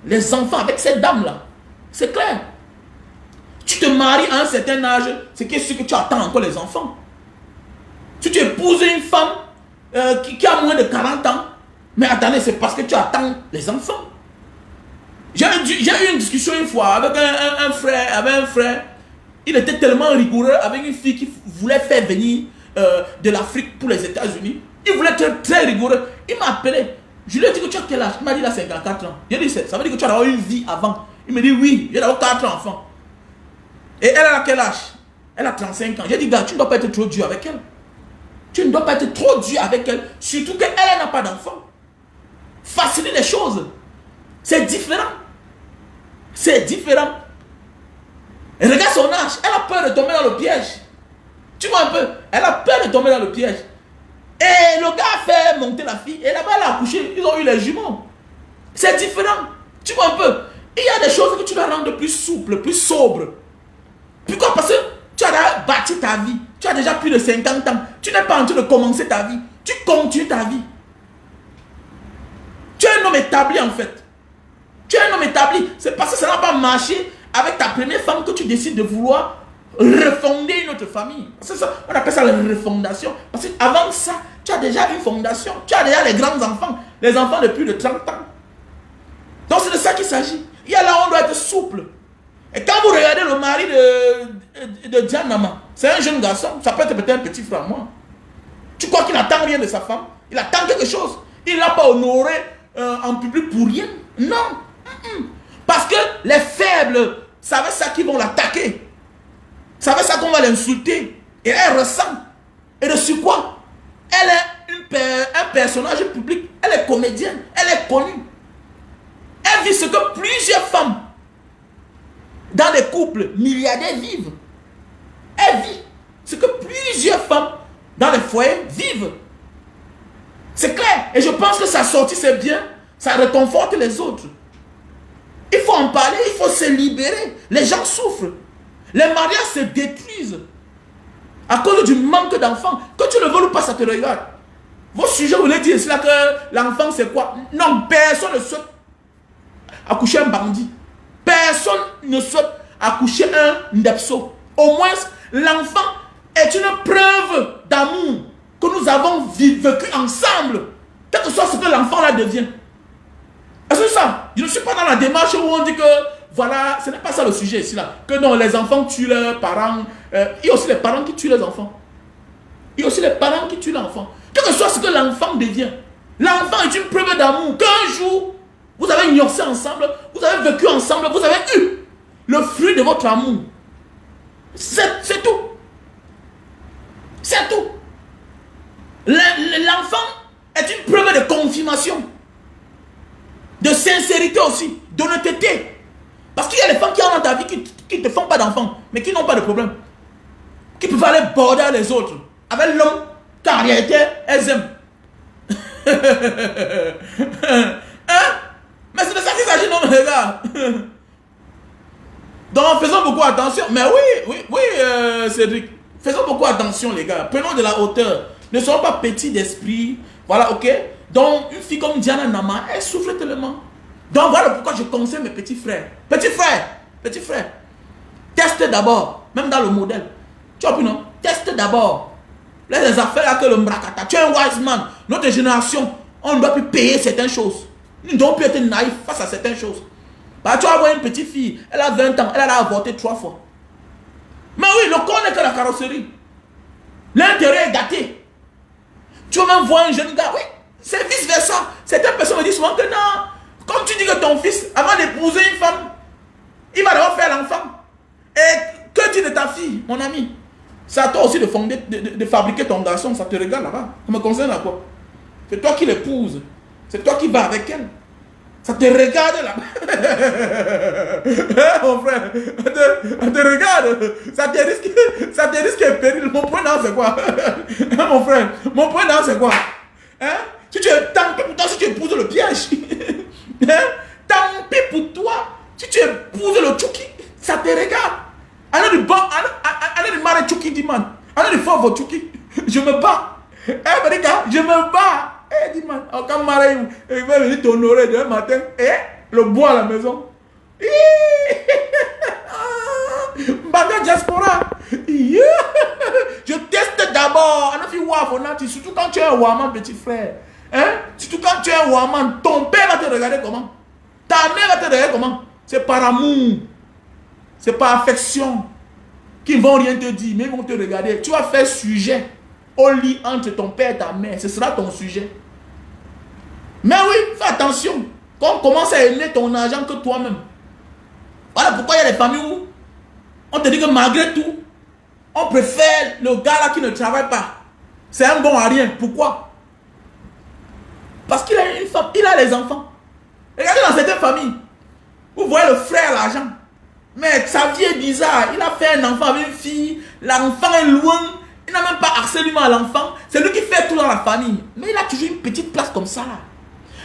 les enfants avec cette dame-là. C'est clair. Tu te maries à un certain âge, c'est que tu attends encore les enfants. Si tu épouses une femme qui a moins de 40 ans, mais attendez, c'est parce que tu attends les enfants. J'ai eu une discussion une fois avec un frère. Il était tellement rigoureux avec une fille qui voulait faire venir de l'Afrique pour les États-Unis. Il voulait être très rigoureux. Il m'a appelé. Je lui ai dit que tu as quel âge? Il m'a dit là 54 ans. J'ai dit ça veut dire que tu as eu une vie avant. Il me dit oui, j'ai d'avoir 4 enfants. Et elle a quel âge? Elle a 35 ans. J'ai dit gars, tu ne dois pas être trop dur avec elle. Tu ne dois pas être trop dur avec elle. Surtout qu'elle n'a pas d'enfant. Facilite les choses. C'est différent. C'est différent. Et regarde son âge. Elle a peur de tomber dans le piège. Tu vois un peu? Elle a peur de tomber dans le piège. Et le gars a fait monter la fille. Et là-bas, elle a accouché. Ils ont eu les jumeaux. C'est différent. Tu vois un peu. Il y a des choses que tu dois rendre plus souples, plus sobres. Pourquoi? Parce que tu as déjà bâti ta vie. Tu as déjà plus de 50 ans. Tu n'es pas en train de commencer ta vie. Tu continues ta vie. Tu es un homme établi en fait. Tu es un homme établi. C'est parce que ça n'a pas marché avec ta première femme que tu décides de vouloir refonder une autre famille. C'est ça, on appelle ça la refondation. Parce qu'avant ça, tu as déjà une fondation. Tu as déjà les grands enfants. Les enfants de plus de 30 ans. Donc c'est de ça qu'il s'agit. Il y a là, on doit être souple. Et quand vous regardez le mari de Diane Nama, c'est un jeune garçon, ça peut être peut-être un petit frère, moi. Tu crois qu'il n'attend rien de sa femme? Il attend quelque chose. Il n'a pas honoré en public pour rien. Non. Parce que les faibles savaient ça qu'ils vont l'attaquer. Savaient ça qu'on va l'insulter. Et elle ressent. Et de sur quoi? Elle est un personnage public. Elle est comédienne. Elle est connue. Elle vit ce que plusieurs femmes dans des couples milliardaires vivent. Elle vit ce que plusieurs femmes dans les foyers vivent. C'est clair. Et je pense que sa sortie, c'est bien. Ça réconforte les autres. Il faut en parler, il faut se libérer. Les gens souffrent. Les mariages se détruisent à cause du manque d'enfants. Que tu le veux ou pas, ça te regarde. Vos sujets, vous voulez dire cela que l'enfant c'est quoi? Non, personne ne souhaite accoucher un bandit. Personne ne souhaite accoucher un ndepso. Au moins, l'enfant est une preuve d'amour que nous avons vécu ensemble. Quel que soit ce que l'enfant là devient. Est-ce que ça? Je ne suis pas dans la démarche où on dit que voilà, ce n'est pas ça le sujet ici là. Que non, les enfants tuent leurs parents. Il y a aussi les parents qui tuent les enfants. Il y a aussi les parents qui tuent l'enfant. Quel que soit ce que l'enfant devient. L'enfant est une preuve d'amour. Qu'un jour, vous avez ignoré ensemble, vous avez vécu ensemble, vous avez eu le fruit de votre amour. C'est tout. C'est tout. L'enfant est une preuve de confirmation. De sincérité aussi. D'honnêteté. Parce qu'il y a des femmes qui ont dans ta vie qui ne te font pas d'enfants, mais qui n'ont pas de problème. Qui peuvent aller border les autres. Avec l'homme, car en réalité, elles aiment. Hein? Mais c'est de ça qu'il s'agit, non, les gars. Donc, faisons beaucoup attention. Mais oui, Cédric. Faisons beaucoup attention, les gars. Prenons de la hauteur. Ne soyons pas petits d'esprit. Voilà, ok? Donc, une fille comme Diana Nama, elle souffre tellement. Donc, voilà pourquoi je conseille mes petits frères. Petits frères. Teste d'abord. Même dans le modèle. Tu vois plus, non? Teste d'abord. Là, les affaires là que le mbrakata. Tu es un wise man. Notre génération, on ne doit plus payer certaines choses. Nous ne devons plus être naïfs face à certaines choses. Bah, tu vas voir une petite fille, elle a 20 ans, elle a avorté 3 fois. Mais oui, le corps n'est que la carrosserie. L'intérêt est gâté. Tu vas même voir un jeune gars, oui, c'est vice versa. Certaines personnes me disent souvent que non, comme tu dis que ton fils, avant d'épouser une femme, il va devoir faire l'enfant. Et que dis de ta fille, mon ami? C'est à toi aussi de fabriquer ton garçon, ça te regarde là-bas. Ça me concerne à quoi? C'est toi qui l'épouse. C'est toi qui vas avec elle. Ça te regarde là-bas. Mon frère, ça te regarde. Ça te risque un péril. Mon point là, c'est quoi? Mon frère, mon point là, c'est quoi? Hein? Si tu es tant pis pour toi, si tu épouses le piège. Hein? Tant pis pour toi, si tu épouses le tchouki, ça te regarde. Allez du marre tchouki, dis man. Allez du fort votre tchouki. Je me bats. Je me bats. Eh, dis man, quand Marie il va venir t'honorer demain matin, le bois à la maison. Baga diaspora. Je teste d'abord. Surtout quand tu es un Waman, petit frère. Hein? Surtout quand tu es un Waman, ton père va te regarder comment? Ta mère va te regarder comment? C'est par amour. C'est par affection. Qu'ils ne vont rien te dire, mais ils vont te regarder. Tu vas faire sujet au lit entre ton père et ta mère. Ce sera ton sujet. Mais oui, fais attention. Quand on commence à aimer ton argent que toi-même. Voilà pourquoi il y a des familles où on te dit que malgré tout, on préfère le gars là qui ne travaille pas. C'est un bon à rien. Pourquoi? Parce qu'il a une femme, il a les enfants. Regardez dans certaines familles, vous voyez le frère l'argent. Mais sa vie est bizarre. Il a fait un enfant avec une fille. L'enfant est loin. Il n'a même pas harcèlement à l'enfant. C'est lui qui fait tout dans la famille. Mais il a toujours une petite place comme ça là.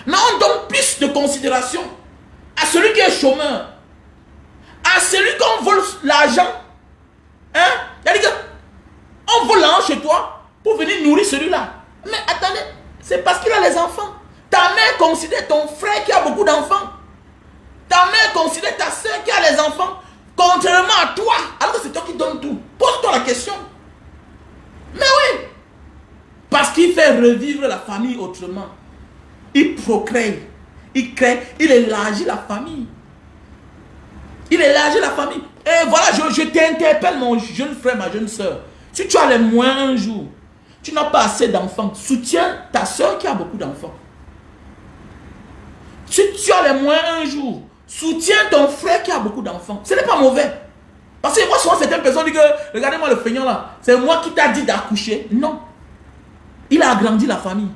Mais on donne plus de considération à celui qui est chômeur. À celui qu'on vole l'argent. Hein? C'est-à-dire qu'on vole l'argent chez toi pour venir nourrir celui-là. Mais attendez, c'est parce qu'il a les enfants. Ta mère considère ton frère qui a beaucoup d'enfants. Ta mère considère ta soeur qui a les enfants. Contrairement à toi. Alors que c'est toi qui donnes tout. Pose-toi la question. Mais oui. Parce qu'il fait revivre la famille autrement. Il procrée. Il crée. Il élargit la famille. Il élargit la famille. Et voilà, je t'interpelle, mon jeune frère, ma jeune soeur. Si tu as les moyens un jour, tu n'as pas assez d'enfants, soutiens ta soeur qui a beaucoup d'enfants. Si tu as les moyens un jour, soutiens ton frère qui a beaucoup d'enfants. Ce n'est pas mauvais. Parce que moi, souvent, certaines personnes disent que, regardez-moi le feignant là, c'est moi qui t'a dit d'accoucher. Non. Il a agrandi la famille.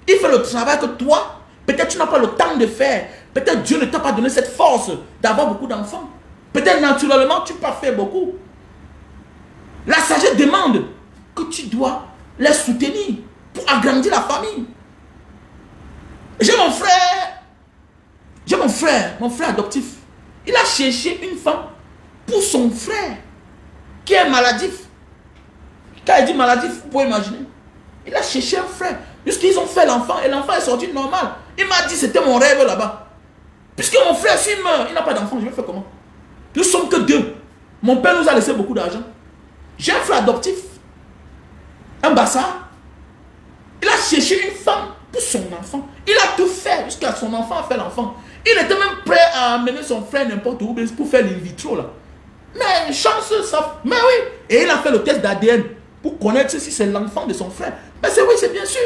Il fait le travail que toi, peut-être tu n'as pas le temps de faire. Peut-être Dieu ne t'a pas donné cette force d'avoir beaucoup d'enfants. Peut-être naturellement, tu n'as pas fait beaucoup. La sagesse demande que tu dois les soutenir pour agrandir la famille. J'ai mon frère adoptif. Il a cherché une femme pour son frère qui est maladif. Quand il dit maladif, vous pouvez imaginer. Il a cherché un frère. Jusqu'ils ont fait l'enfant et l'enfant est sorti normal. Il m'a dit c'était mon rêve là-bas. Puisque mon frère s'il meurt, il n'a pas d'enfant, je vais faire comment? Nous ne sommes que deux. Mon père nous a laissé beaucoup d'argent. J'ai un frère adoptif. Un bassa. Il a cherché une femme pour son enfant. Il a tout fait jusqu'à son enfant a fait l'enfant. Il était même prêt à amener son frère n'importe où pour faire l'in vitro là. Mais chance, ça. Mais oui. Et il a fait le test d'ADN pour connaître si c'est l'enfant de son frère. Mais c'est oui, c'est bien sûr.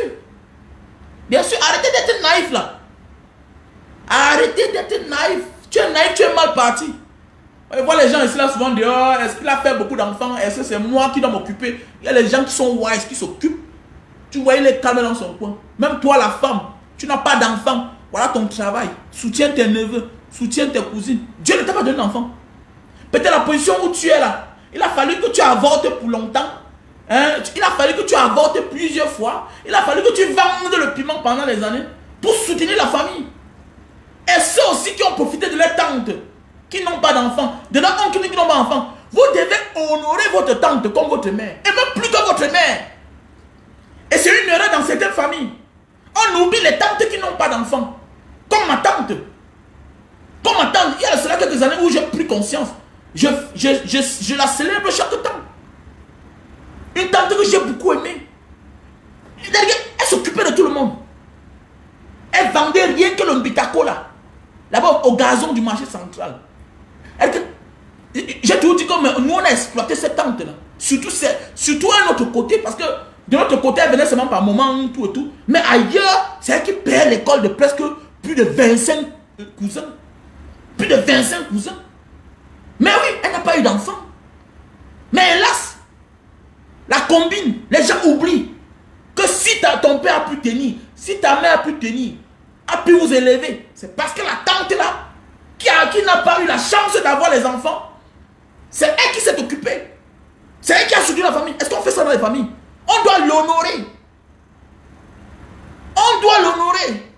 Bien sûr, arrêtez d'être naïf là. Arrêtez d'être naïf. Tu es naïf, tu es mal parti. On voit les gens ici là souvent dehors. Est-ce qu'il a fait beaucoup d'enfants? Est-ce que c'est moi qui dois m'occuper? Il y a les gens qui sont wise, qui s'occupent. Tu vois, il est calme dans son coin. Même toi, la femme, tu n'as pas d'enfant. Voilà ton travail. Soutiens tes neveux, soutiens tes cousines. Dieu ne t'a pas donné d'enfant. Peut-être la position où tu es là, il a fallu que tu avortes pour longtemps. Hein? Il a fallu que tu avortes plusieurs fois. Il a fallu que tu vendes le piment pendant les années pour soutenir la famille. Et ceux aussi qui ont profité de leurs tantes, qui n'ont pas d'enfants, de leurs oncles qui n'ont pas d'enfants, vous devez honorer votre tante comme votre mère. Et même plus que votre mère. Et c'est une erreur dans certaines familles. On oublie les tantes qui n'ont pas d'enfants. Comme ma tante. Comme ma tante, il y a cela quelques années où j'ai pris conscience. Je la célèbre chaque temps. Une tante que j'ai beaucoup aimée. Elle s'occupait de tout le monde. Elle vendait rien que le mbitako là. Là-bas au gazon du marché central. J'ai toujours dit que nous on a exploité cette tante là. Surtout à notre côté parce que de notre côté elle venait seulement par moment tout et tout. Mais ailleurs c'est elle qui payait l'école de presque plus de 25 cousins. Plus de 25 cousins. Mais oui, elle n'a pas eu d'enfant. Mais hélas, la combine, les gens oublient que si ton père a pu tenir, si ta mère a pu tenir, a pu vous élever, c'est parce que la tante là, qui n'a pas eu la chance d'avoir les enfants, c'est elle qui s'est occupée. C'est elle qui a soutenu la famille. Est-ce qu'on fait ça dans les familles? On doit l'honorer. On doit l'honorer.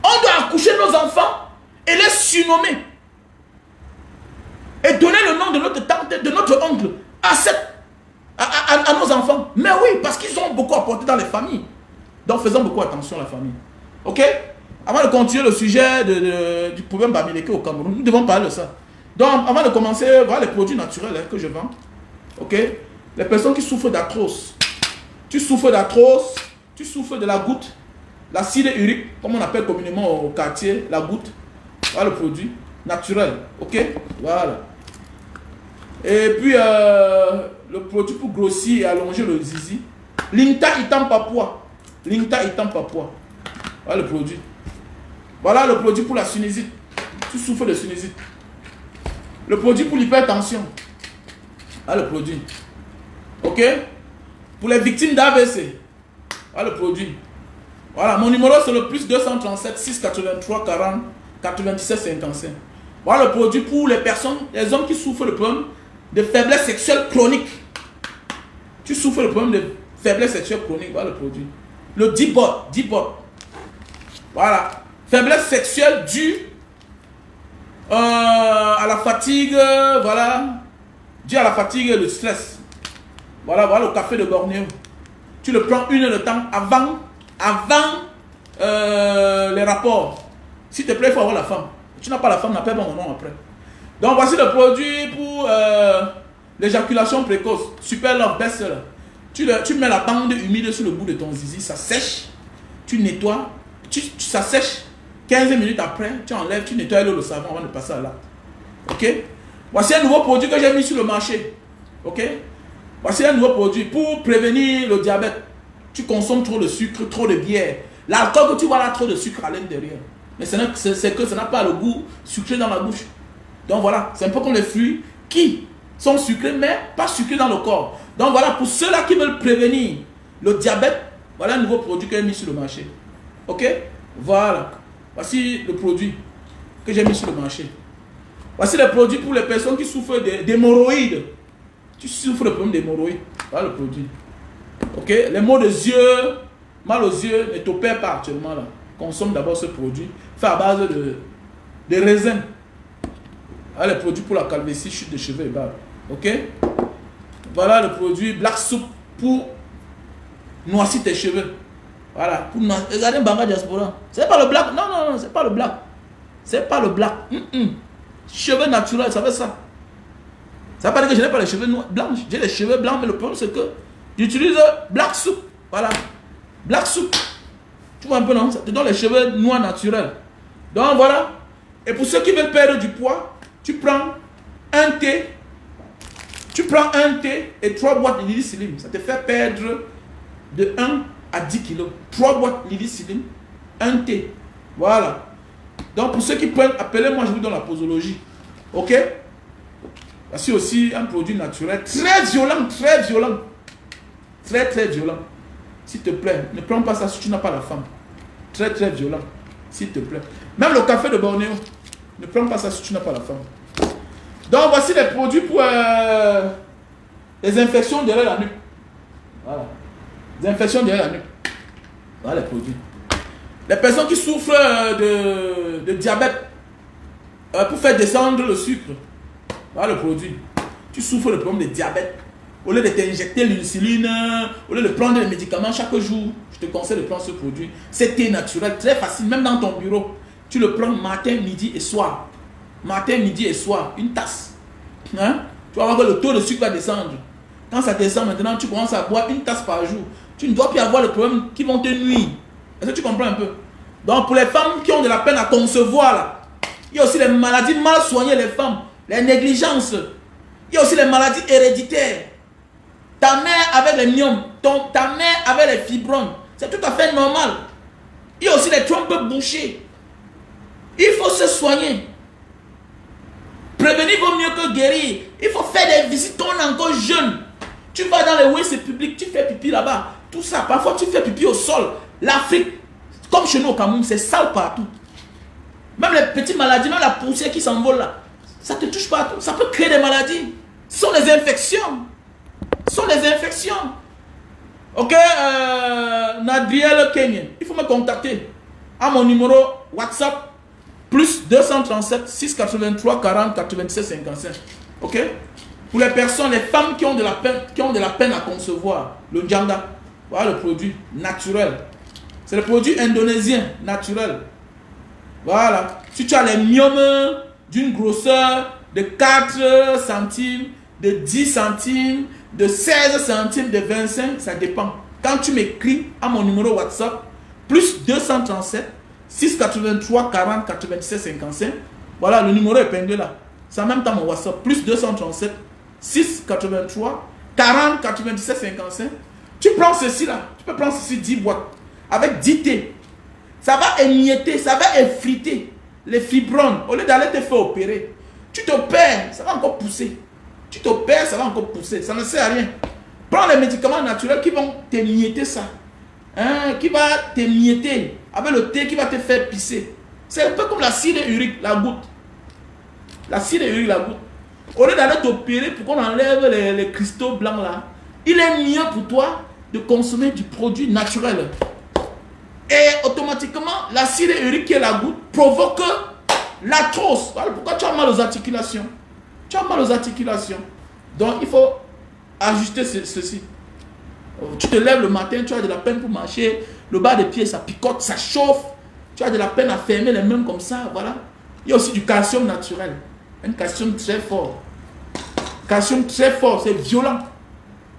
On doit accoucher nos enfants et les surnommer. Et donner le nom de notre tante, de notre oncle à nos enfants. Mais oui, parce qu'ils ont beaucoup apporté dans les familles. Donc faisons beaucoup attention à la famille. Ok? Avant de continuer le sujet du problème Bamileke au Cameroun, nous devons parler de ça. Donc avant de commencer, voilà les produits naturels que je vends. Ok? Les personnes qui souffrent d'arthrose. Tu souffres d'arthrose, tu souffres de la goutte, l'acide urique, comme on appelle communément au quartier, la goutte. Voilà le produit naturel. Ok? Voilà. Et puis le produit pour grossir et allonger le zizi. Linta itam papua. Linta itam papua. Voilà le produit. Voilà le produit pour la sinusite. Tu souffres de sinusite. Le produit pour l'hypertension. Voilà le produit. Ok? Pour les victimes d'AVC. Voilà le produit. Voilà, mon numéro c'est le plus 237 683 40 97 55. Voilà le produit pour les personnes, les hommes qui souffrent de problèmes de faiblesse sexuelle chronique. Tu souffres le problème de faiblesse sexuelle chronique, voilà le produit. Le D-bot. Voilà. Faiblesse sexuelle due à la fatigue, voilà. Due à la fatigue et le stress. Voilà le café de Bornéo. Tu le prends 1 heure de temps avant les rapports. S'il te plaît, il faut avoir la femme. Si tu n'as pas la femme, n'appelle pas mon nom après. Donc voici le produit pour l'éjaculation précoce. Super Love Best Seller. Tu mets la bande humide sur le bout de ton zizi, ça sèche. Tu nettoies. Ça sèche. 15 minutes après, tu enlèves, tu nettoies le savon avant de passer à l'acte. Ok? Voici un nouveau produit que j'ai mis sur le marché. Ok? Voici un nouveau produit pour prévenir le diabète. Tu consommes trop de sucre, trop de bière. L'alcool que tu vois là, trop de sucre à l'intérieur. Mais c'est que ça n'a pas le goût sucré dans la bouche. Donc voilà, c'est un peu comme les fruits qui sont sucrés, mais pas sucrés dans le corps. Donc voilà, pour ceux-là qui veulent prévenir le diabète, voilà un nouveau produit que j'ai mis sur le marché. Ok? Voilà. Voici le produit que j'ai mis sur le marché. Voici le produit pour les personnes qui souffrent d'hémorroïdes. Tu souffres de problème d'hémorroïdes. Voilà le produit. Ok? Les maux des yeux, mal aux yeux, ne t'opèrent pas actuellement là. Consomme d'abord ce produit. Fait à base de raisin. Voilà le produit pour la calvitie, chute de cheveux et barbe. Ok? Voilà le produit Black Soup pour noircir tes cheveux. Voilà. Pour regardez Banga Diaspora. C'est pas le black. Non, c'est pas le black. C'est pas le black. Cheveux naturels, ça fait ça. Ça veut pas dire que je n'ai pas les cheveux blancs. J'ai les cheveux blancs, mais le problème c'est que j'utilise Black Soup. Voilà. Black Soup. Tu vois un peu, non? Ça te donne les cheveux noirs naturels. Donc voilà. Et pour ceux qui veulent perdre du poids, tu prends un thé. Tu prends un thé et 3 boîtes de Lily Slim. Ça te fait perdre de 1 à 10 kilos. 3 boîtes Lily Slim, un thé. Voilà. Donc pour ceux qui prennent, appelez-moi, je vous donne la posologie. Ok? Voici aussi un produit naturel très violent, très violent. Très, très violent. S'il te plaît, ne prends pas ça si tu n'as pas la femme. Très, très violent. S'il te plaît. Même le café de Bornéo, ne prends pas ça si tu n'as pas la femme. Donc voici les produits pour les infections derrière la nuque. Voilà. Les infections derrière la nuque. Voilà les produits. Les personnes qui souffrent de diabète, pour faire descendre le sucre. Voilà le produit. Tu souffres de problème de diabète. Au lieu de t'injecter l'insuline, au lieu de prendre des médicaments chaque jour, je te conseille de prendre ce produit. C'est thé naturel, très facile, même dans ton bureau. Tu le prends matin, midi et soir. Matin, midi et soir, une tasse. Hein? Tu vas voir que le taux de sucre va descendre. Quand ça descend maintenant, tu commences à boire une tasse par jour. Tu ne dois plus avoir le problème qui vont te nuire. Est-ce que tu comprends un peu? Donc pour les femmes qui ont de la peine à concevoir, là, il y a aussi les maladies mal soignées, les femmes, les négligences. Il y a aussi les maladies héréditaires. Ta mère avec les myomes, ta mère avec les fibromes, c'est tout à fait normal. Il y a aussi les trompes bouchées. Il faut se soigner. Prévenir vaut mieux que guérir. Il faut faire des visites quand on est encore jeune. Tu vas dans les WC publics, tu fais pipi là-bas. Tout ça, parfois tu fais pipi au sol. L'Afrique, comme chez nous au Cameroun, c'est sale partout. Même les petites maladies, même la poussière qui s'envole là, ça te touche partout. Ça peut créer des maladies. Ce sont des infections. Ce sont des infections. Ok, Nadriel Kenyan, il faut me contacter à mon numéro WhatsApp plus 237 683 40 96 55. Ok, pour les personnes, les femmes qui ont de la peine à concevoir, le Njanga, voilà le produit naturel. C'est le produit indonésien naturel. Voilà. Si tu as les myomes d'une grosseur de 4 centimes, de 10 centimes, de 16 centimes, de 25, ça dépend. Quand tu m'écris à mon numéro WhatsApp, plus 237 683 40 96 55, voilà, le numéro est épinglé là. C'est en même temps mon WhatsApp, plus 237 683 40 97 55. Tu prends ceci là, tu peux prendre ceci 10 boîtes avec 10 thés. Ça va émietter, ça va effriter les fibromes. Au lieu d'aller te faire opérer, tu t'opères, ça va encore pousser. Tu t'opères, ça va encore pousser. Ça ne sert à rien. Prends les médicaments naturels qui vont t'émietter ça. Hein, qui va t'émietter avec le thé qui va te faire pisser. C'est un peu comme l'acide urique, la goutte. L'acide urique, la goutte. Au lieu d'aller t'opérer pour qu'on enlève les cristaux blancs là, il est mieux pour toi de consommer du produit naturel. Et automatiquement, l'acide urique qui est la goutte provoque l'arthrose. Voilà pourquoi tu as mal aux articulations. Tu as mal aux articulations. Donc, il faut ajuster ceci. Tu te lèves le matin, tu as de la peine pour marcher. Le bas des pieds, ça picote, ça chauffe. Tu as de la peine à fermer les mains comme ça. Voilà. Il y a aussi du calcium naturel. Un calcium très fort. Calcium très fort, c'est violent.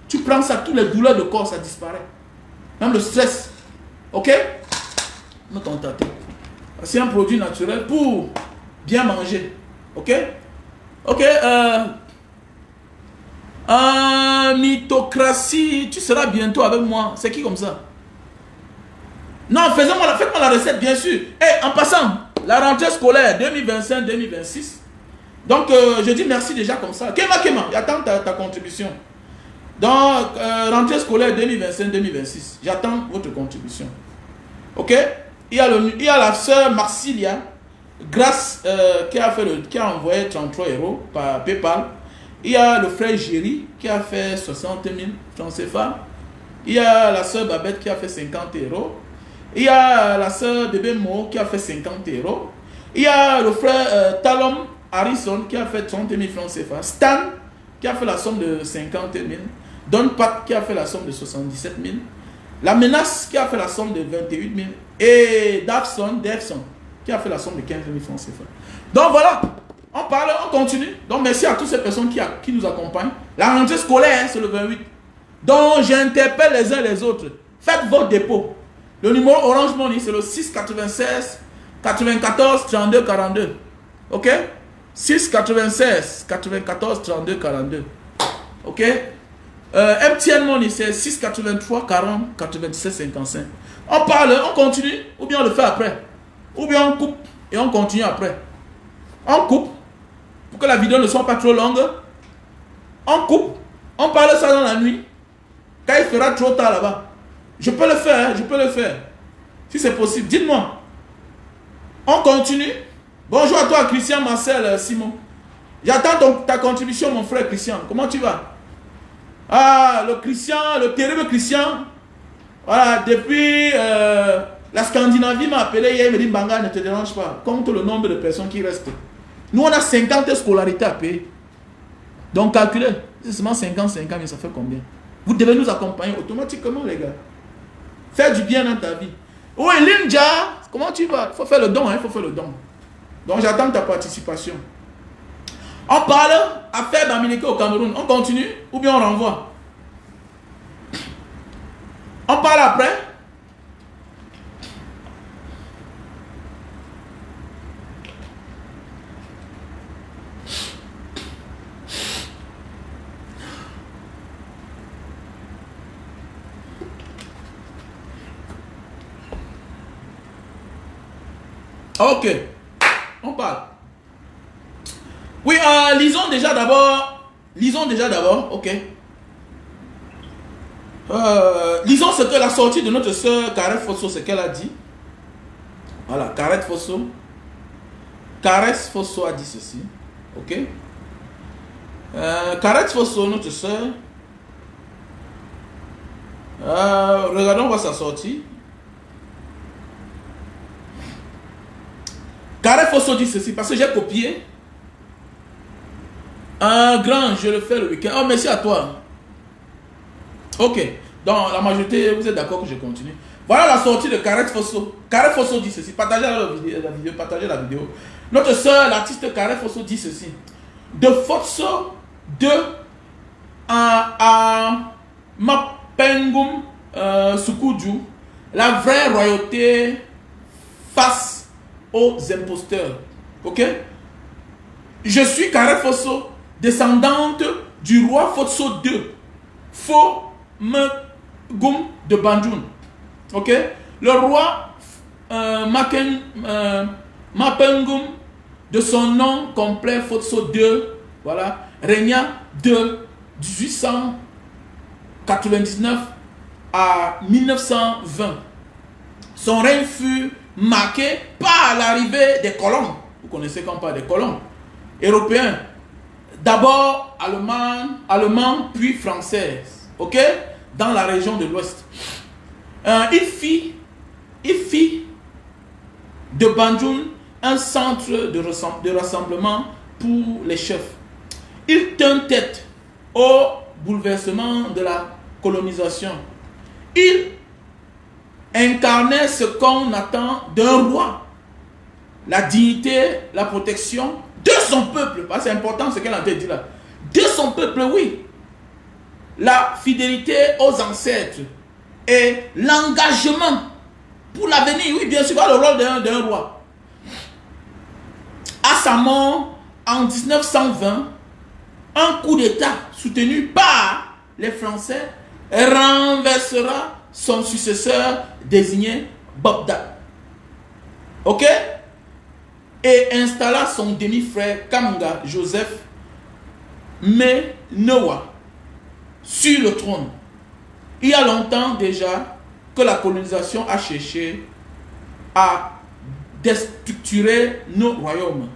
Tu prends ça, toutes les douleurs de corps, ça disparaît. Même le stress. Ok? Ne t'en tâte. C'est un produit naturel pour bien manger. Ok? Ok. Mythocratie, tu seras bientôt avec moi. C'est qui comme ça? Non, faites-moi la recette, bien sûr. Et en passant, la rentrée scolaire 2025-2026. Donc, je dis merci déjà comme ça. Kema, j'attends ta contribution. Donc, rentrée scolaire 2025-2026. J'attends votre contribution. Ok? Il y a la sœur Marsilia, grâce, qui a envoyé 33 € par PayPal. Il y a le frère Géry qui a fait 60 000 francs CFA. Il y a la sœur Babette qui a fait 50 €. Il y a la sœur Bébé Mo qui a fait 50 €. Il y a le frère Talom Harrison qui a fait 30 000 francs CFA. Stan qui a fait la somme de 50 000. Don Pat qui a fait la somme de 77 000. La Menace qui a fait la somme de 28 000. Et Davson qui a fait la somme de 15 000 francs CFA. Donc voilà, on parle, on continue. Donc merci à toutes ces personnes qui nous accompagnent. La rentrée scolaire, c'est le 28. Donc j'interpelle les uns les autres. Faites votre dépôt. Le numéro Orange Money, c'est le 6 96 94 32 42. Ok? 6 96 94 32 42. Ok? MTN Money, c'est 6 83 40 97 55. On parle, on continue, ou bien on le fait après. Ou bien on coupe et on continue après. On coupe, pour que la vidéo ne soit pas trop longue. On coupe, on parle ça dans la nuit. Quand il fera trop tard là-bas. Je peux le faire, hein, je peux le faire. Si c'est possible, dites-moi. On continue. Bonjour à toi, Christian Marcel Simon. J'attends ta contribution, mon frère Christian. Comment tu vas? Ah, le Christian, le terrible Christian. Voilà, depuis la Scandinavie m'a appelé hier, il me dit Banga, ne te dérange pas. Compte le nombre de personnes qui restent. Nous, on a 50 scolarités à payer. Donc, calculez. C'est seulement 50, mais ça fait combien? Vous devez nous accompagner automatiquement, les gars. Faire du bien dans ta vie. Oui, Linja, comment tu vas? Il faut faire le don, hein, il faut faire le don. Donc, j'attends ta participation. On parle affaire d'Amérique au Cameroun. On continue ou bien on renvoie? On parle après. Ok, on parle. Oui, lisons déjà d'abord, ok. Lisons ce que la sortie de notre soeur Carette Fosso, ce qu'elle a dit. Voilà, Carette Fosso. Caresse Fosso a dit ceci, ok. Carette Fosso, notre soeur. Regardons voir sa sortie. Carré Fosso dit ceci, parce que j'ai copié. Un grand, je le fais le week-end. Oh, merci à toi. Ok. Donc, la majorité, vous êtes d'accord que je continue. Voilà la sortie de Carré Fosso. Carré Fosso dit ceci. Partagez la vidéo, partagez la vidéo. Notre soeur, l'artiste Carré Fosso dit ceci. De Fosso de à Mapengum Sukuju, la vraie royauté face aux imposteurs. Ok? Je suis Carré Fosso, descendante du roi Fosso II, Fo Megum de Banjul. Ok? Le roi Mapengum, de son nom complet Fosso II, voilà, régna de 1899 à 1920. Son règne fut marqué par l'arrivée des colons. Vous connaissez quand on parle des colons européens. D'abord allemands, puis français. ok, dans la région de l'Ouest. Il fit de Banjul un centre de rassemblement pour les chefs. Il tint tête au bouleversement de la colonisation. Il incarnait ce qu'on attend d'un roi. La dignité, la protection de son peuple. Parce que c'est important ce qu'elle a dit là. De son peuple, oui. La fidélité aux ancêtres et l'engagement pour l'avenir. Oui, bien sûr, le rôle d'un roi. À sa mort, en 1920, un coup d'État soutenu par les Français renversera son successeur désigné Babda. Ok? Et installa son demi-frère Kamanga Joseph Menewa sur le trône. Il y a longtemps déjà que la colonisation a cherché à déstructurer nos royaumes,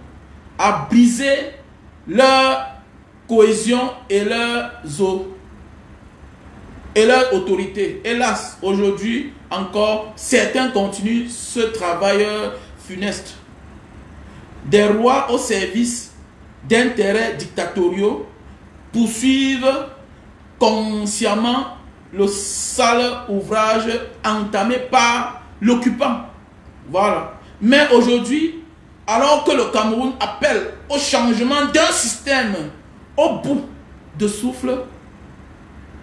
à briser leur cohésion et leur autorité. Hélas, aujourd'hui encore, certains continuent ce travail funeste. Des rois au service d'intérêts dictatoriaux poursuivent consciemment le sale ouvrage entamé par l'occupant. Voilà. Mais aujourd'hui, alors que le Cameroun appelle au changement d'un système au bout de souffle,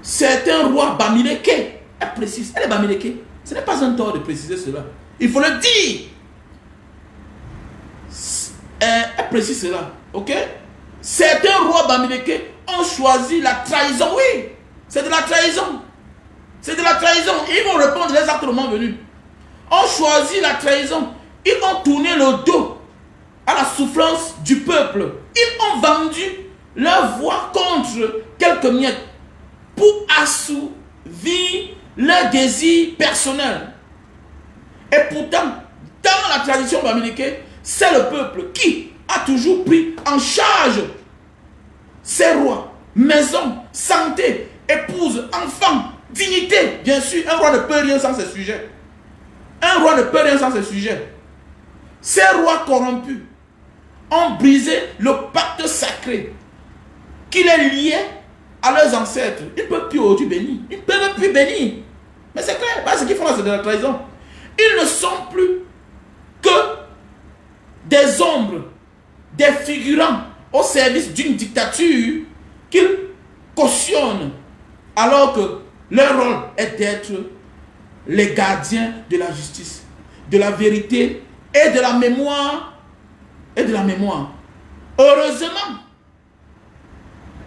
certains rois Bamileke, elle précise, elle est Bamileke, ce n'est pas un tort de préciser cela. Il faut le dire. Elle précise cela, ok? Certains rois Bamileke ont choisi la trahison, oui, c'est de la trahison. C'est de la trahison. Ils vont répondre les actes le moment venu. Ont choisi la trahison. Ils ont tourné le dos à la souffrance du peuple. Ils ont vendu leur voix contre quelques miettes pour assouvir leurs désirs personnels. Et pourtant, dans la tradition bamileke, c'est le peuple qui a toujours pris en charge ses rois, maisons, santé, épouse, enfants, dignité. Bien sûr, un roi ne peut rien sans ses sujets. Un roi ne peut rien sans ses sujets. Ces rois corrompus ont brisé le pacte sacré qui les liait à leurs ancêtres. Ils ne peuvent plus aujourd'hui bénir. Ils ne peuvent plus bénir. Mais c'est clair, ce qu'ils font là, c'est de la trahison. Ils ne sont plus que des ombres, des figurants au service d'une dictature qu'ils cautionnent, alors que leur rôle est d'être les gardiens de la justice, de la vérité et de la mémoire. Heureusement,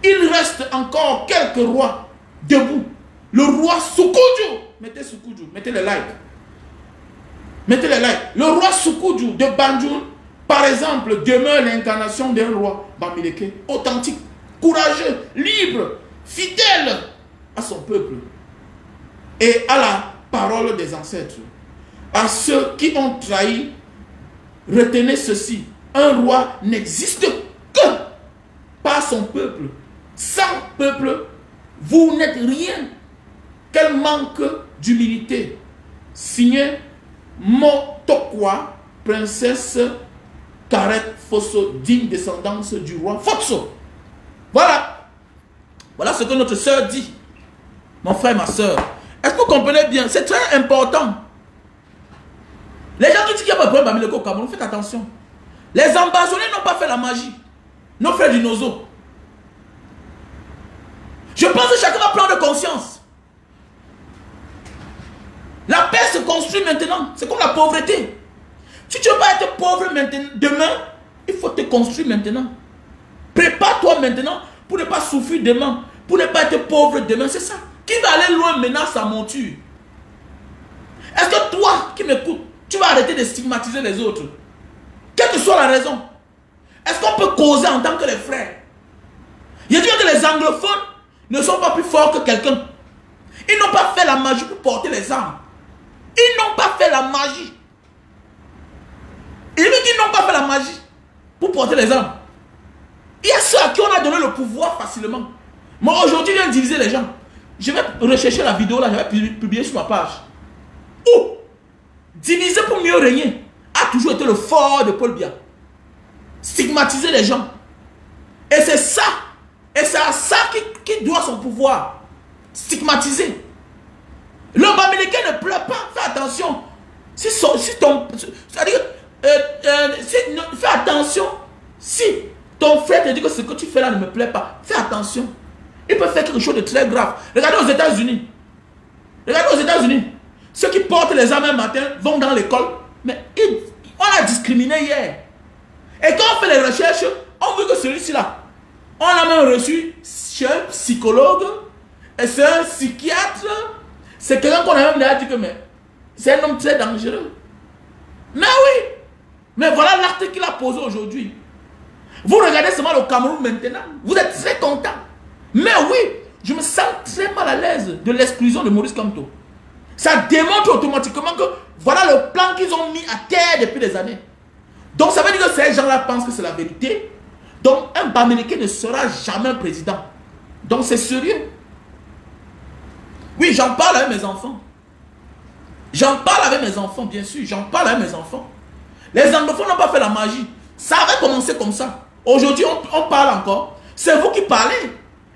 il reste encore quelques rois debout. Le roi Soukoudjou, mettez Soukoudjou, mettez les likes. Mettez les likes. Le roi Soukoudjou de Banjul, par exemple, demeure l'incarnation d'un roi bamileke, authentique, courageux, libre, fidèle à son peuple et à la parole des ancêtres. À ceux qui ont trahi, retenez ceci: un roi n'existe que par son peuple. Sans peuple, vous n'êtes rien. Quel manque d'humilité. Signé Motokwa, princesse Karet Fosso, digne descendance du roi Fosso. Voilà. Voilà ce que notre soeur dit. Mon frère, ma soeur. Est-ce que vous comprenez bien? C'est très important. Les gens qui disent qu'il n'y a pas de problème avec le Cameroun, faites attention. Les ambassadeurs n'ont pas fait la magie. Nos frères du Nozo. Je pense que chacun va prendre conscience. La paix se construit maintenant. C'est comme la pauvreté. Si tu ne veux pas être pauvre maintenant, demain, il faut te construire maintenant. Prépare-toi maintenant pour ne pas souffrir demain. Pour ne pas être pauvre demain. C'est ça. Qui va aller loin maintenant sa monture? Est-ce que toi qui m'écoutes, tu vas arrêter de stigmatiser les autres? Quelle que soit la raison. Est-ce qu'on peut causer en tant que les frères? Il dit que les anglophones ne sont pas plus forts que quelqu'un. Ils n'ont pas fait la magie pour porter les armes. Ils n'ont pas fait la magie. Il dit qu'ils n'ont pas fait la magie pour porter les armes. Il y a ceux à qui on a donné le pouvoir facilement. Mais aujourd'hui, ils viennent diviser les gens. Je vais rechercher la vidéo là, je vais publier sur ma page. Où diviser pour mieux régner a toujours été le fort de Paul Biya. Stigmatiser les gens. Et c'est ça. Et c'est à ça qui doit son pouvoir. Stigmatiser. L'homme américain ne pleure pas. Fais attention. Si ton... C'est-à-dire... fais attention. Si ton frère te dit que ce que tu fais là ne me plaît pas, fais attention. Il peut faire quelque chose de très grave. Regardez aux États-Unis. Regardez aux États-Unis. Ceux qui portent les armes un matin vont dans l'école. Mais on l'a discriminé hier. Et quand on fait les recherches, on veut que celui-ci là, on l'a même reçu chez un psychologue, et c'est un psychiatre, c'est quelqu'un qu'on a même déjà dit que c'est un homme très dangereux. Mais oui, mais voilà l'acte qu'il a posé aujourd'hui. Vous regardez seulement le Cameroun maintenant, vous êtes très content. Mais oui, je me sens très mal à l'aise de l'exclusion de Maurice Kamto. Ça démontre automatiquement que voilà le plan qu'ils ont mis à terre depuis des années. Donc ça veut dire que ces gens-là pensent que c'est la vérité. Donc un Bamileke ne sera jamais président. Donc c'est sérieux. Oui, j'en parle avec mes enfants. J'en parle avec mes enfants, bien sûr. J'en parle avec mes enfants. Les anglophones n'ont pas fait la magie. Ça avait commencé comme ça. Aujourd'hui, on parle encore. C'est vous qui parlez.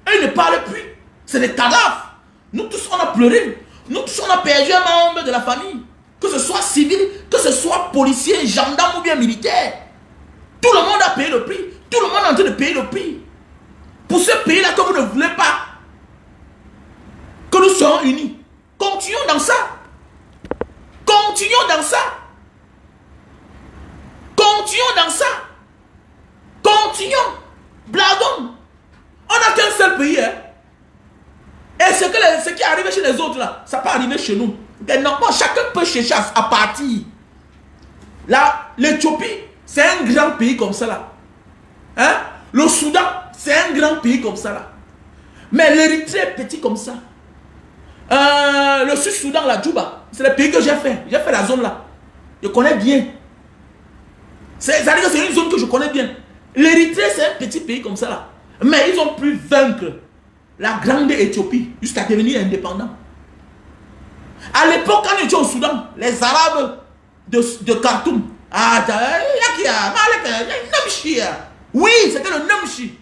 Eux, ils ne parlent plus. C'est des cadavres. Nous tous, on a pleuré. Nous tous, on a perdu un membre de la famille. Que ce soit civil, que ce soit policier, gendarme ou bien militaire. Tout le monde a payé le prix. Tout le monde est en train de payer le prix. Pour ce pays-là que vous ne voulez pas que nous soyons unis. Continuons dans ça. Continuons dans ça. Continuons dans ça. Continuons. Blaguons. On n'a qu'un seul pays. Hein. Et ce qui est arrivé chez les autres là, ça peut arriver chez nous. Normalement, chacun peut chercher à partir. Là, l'Éthiopie, c'est un grand pays comme ça là. Hein? Le Soudan, c'est un grand pays comme ça là. Mais l'Érythrée est petit comme ça. Le Sud-Soudan, la Djouba, c'est le pays que j'ai fait. J'ai fait la zone là. Je connais bien. C'est-à-dire que c'est une zone que je connais bien. L'Érythrée, c'est un petit pays comme ça là. Mais ils ont pu vaincre la grande Éthiopie jusqu'à devenir indépendant. À l'époque, quand ils étaient au Soudan, les Arabes de Khartoum, oui, c'était le Namchi.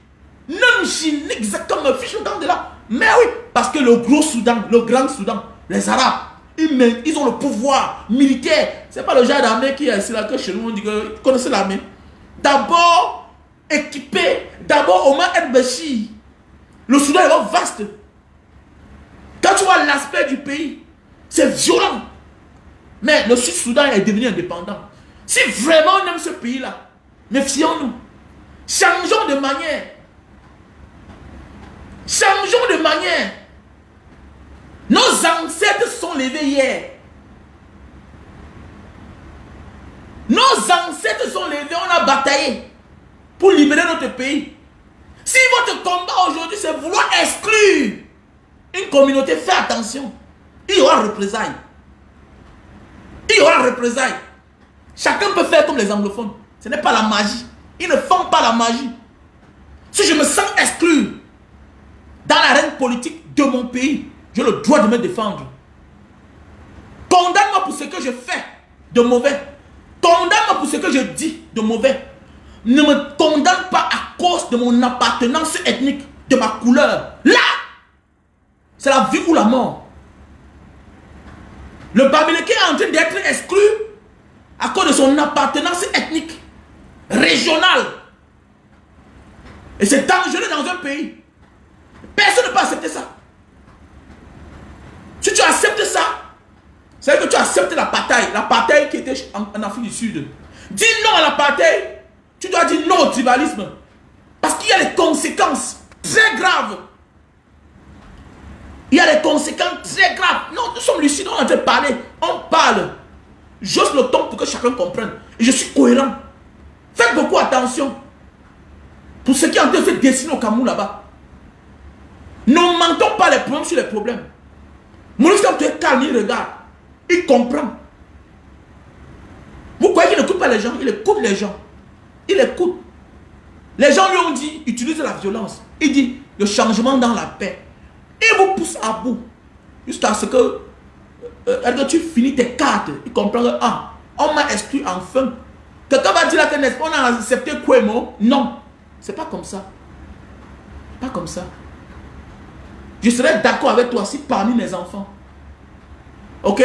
Namchi, exactement, fiche le temps de là. Mais oui, parce que le gros Soudan, le grand Soudan, les Arabes, ils ont le pouvoir militaire. C'est pas le genre d'armée qui est ici là que chez nous on dit que vous connaissez l'armée. D'abord équipé, d'abord Omar el-Béchir. Le Soudan est vaste. Quand tu vois l'aspect du pays, c'est violent. Mais le Sud-Soudan est devenu indépendant. Si vraiment on aime ce pays-là, méfions-nous. Changeons de manière. Changeons de manière. Nos ancêtres sont levés hier. Nos ancêtres sont levés, on a bataillé pour libérer notre pays. Si votre combat aujourd'hui c'est vouloir exclure une communauté, faites attention. Il y aura représailles. Il y aura représailles. Chacun peut faire comme les anglophones. Ce n'est pas la magie. Ils ne font pas la magie. Si je me sens exclu dans l'arène politique de mon pays, j'ai le droit de me défendre. Condamne-moi pour ce que je fais de mauvais. Condamne-moi pour ce que je dis de mauvais. Ne me condamne pas à cause de mon appartenance ethnique, de ma couleur. Là, c'est la vie ou la mort. Le Bamileke est en train d'être exclu à cause de son appartenance ethnique, régionale. Et c'est dangereux dans un pays. Personne ne peut accepter ça. Si tu acceptes ça, c'est que tu acceptes l'apartheid qui était en Afrique du Sud. Dis non à l'apartheid, tu dois dire non au tribalisme. Parce qu'il y a des conséquences très graves. Il y a des conséquences très graves. Non, nous sommes lucides, on est en train de parler. On parle. J'ose le ton pour que chacun comprenne. Et je suis cohérent. Faites beaucoup attention. Pour ceux qui sont en train de se dessiner au Cameroun là-bas. Ne mentons pas les problèmes sur les problèmes. Maurice, quand tu es calme, il regarde. Il comprend. Vous croyez qu'il n'écoute pas les gens? Il écoute les gens. Il écoute. Les gens lui ont dit, utilise la violence. Il dit, le changement dans la paix. Il vous pousse à bout. Jusqu'à ce que tu finis tes cartes. Il comprend que, ah, on m'a exclu enfin. Quelqu'un va dire là que on a accepté Kwemo. Non, c'est pas comme ça. Pas comme ça. Je serais d'accord avec toi si parmi mes enfants, ok,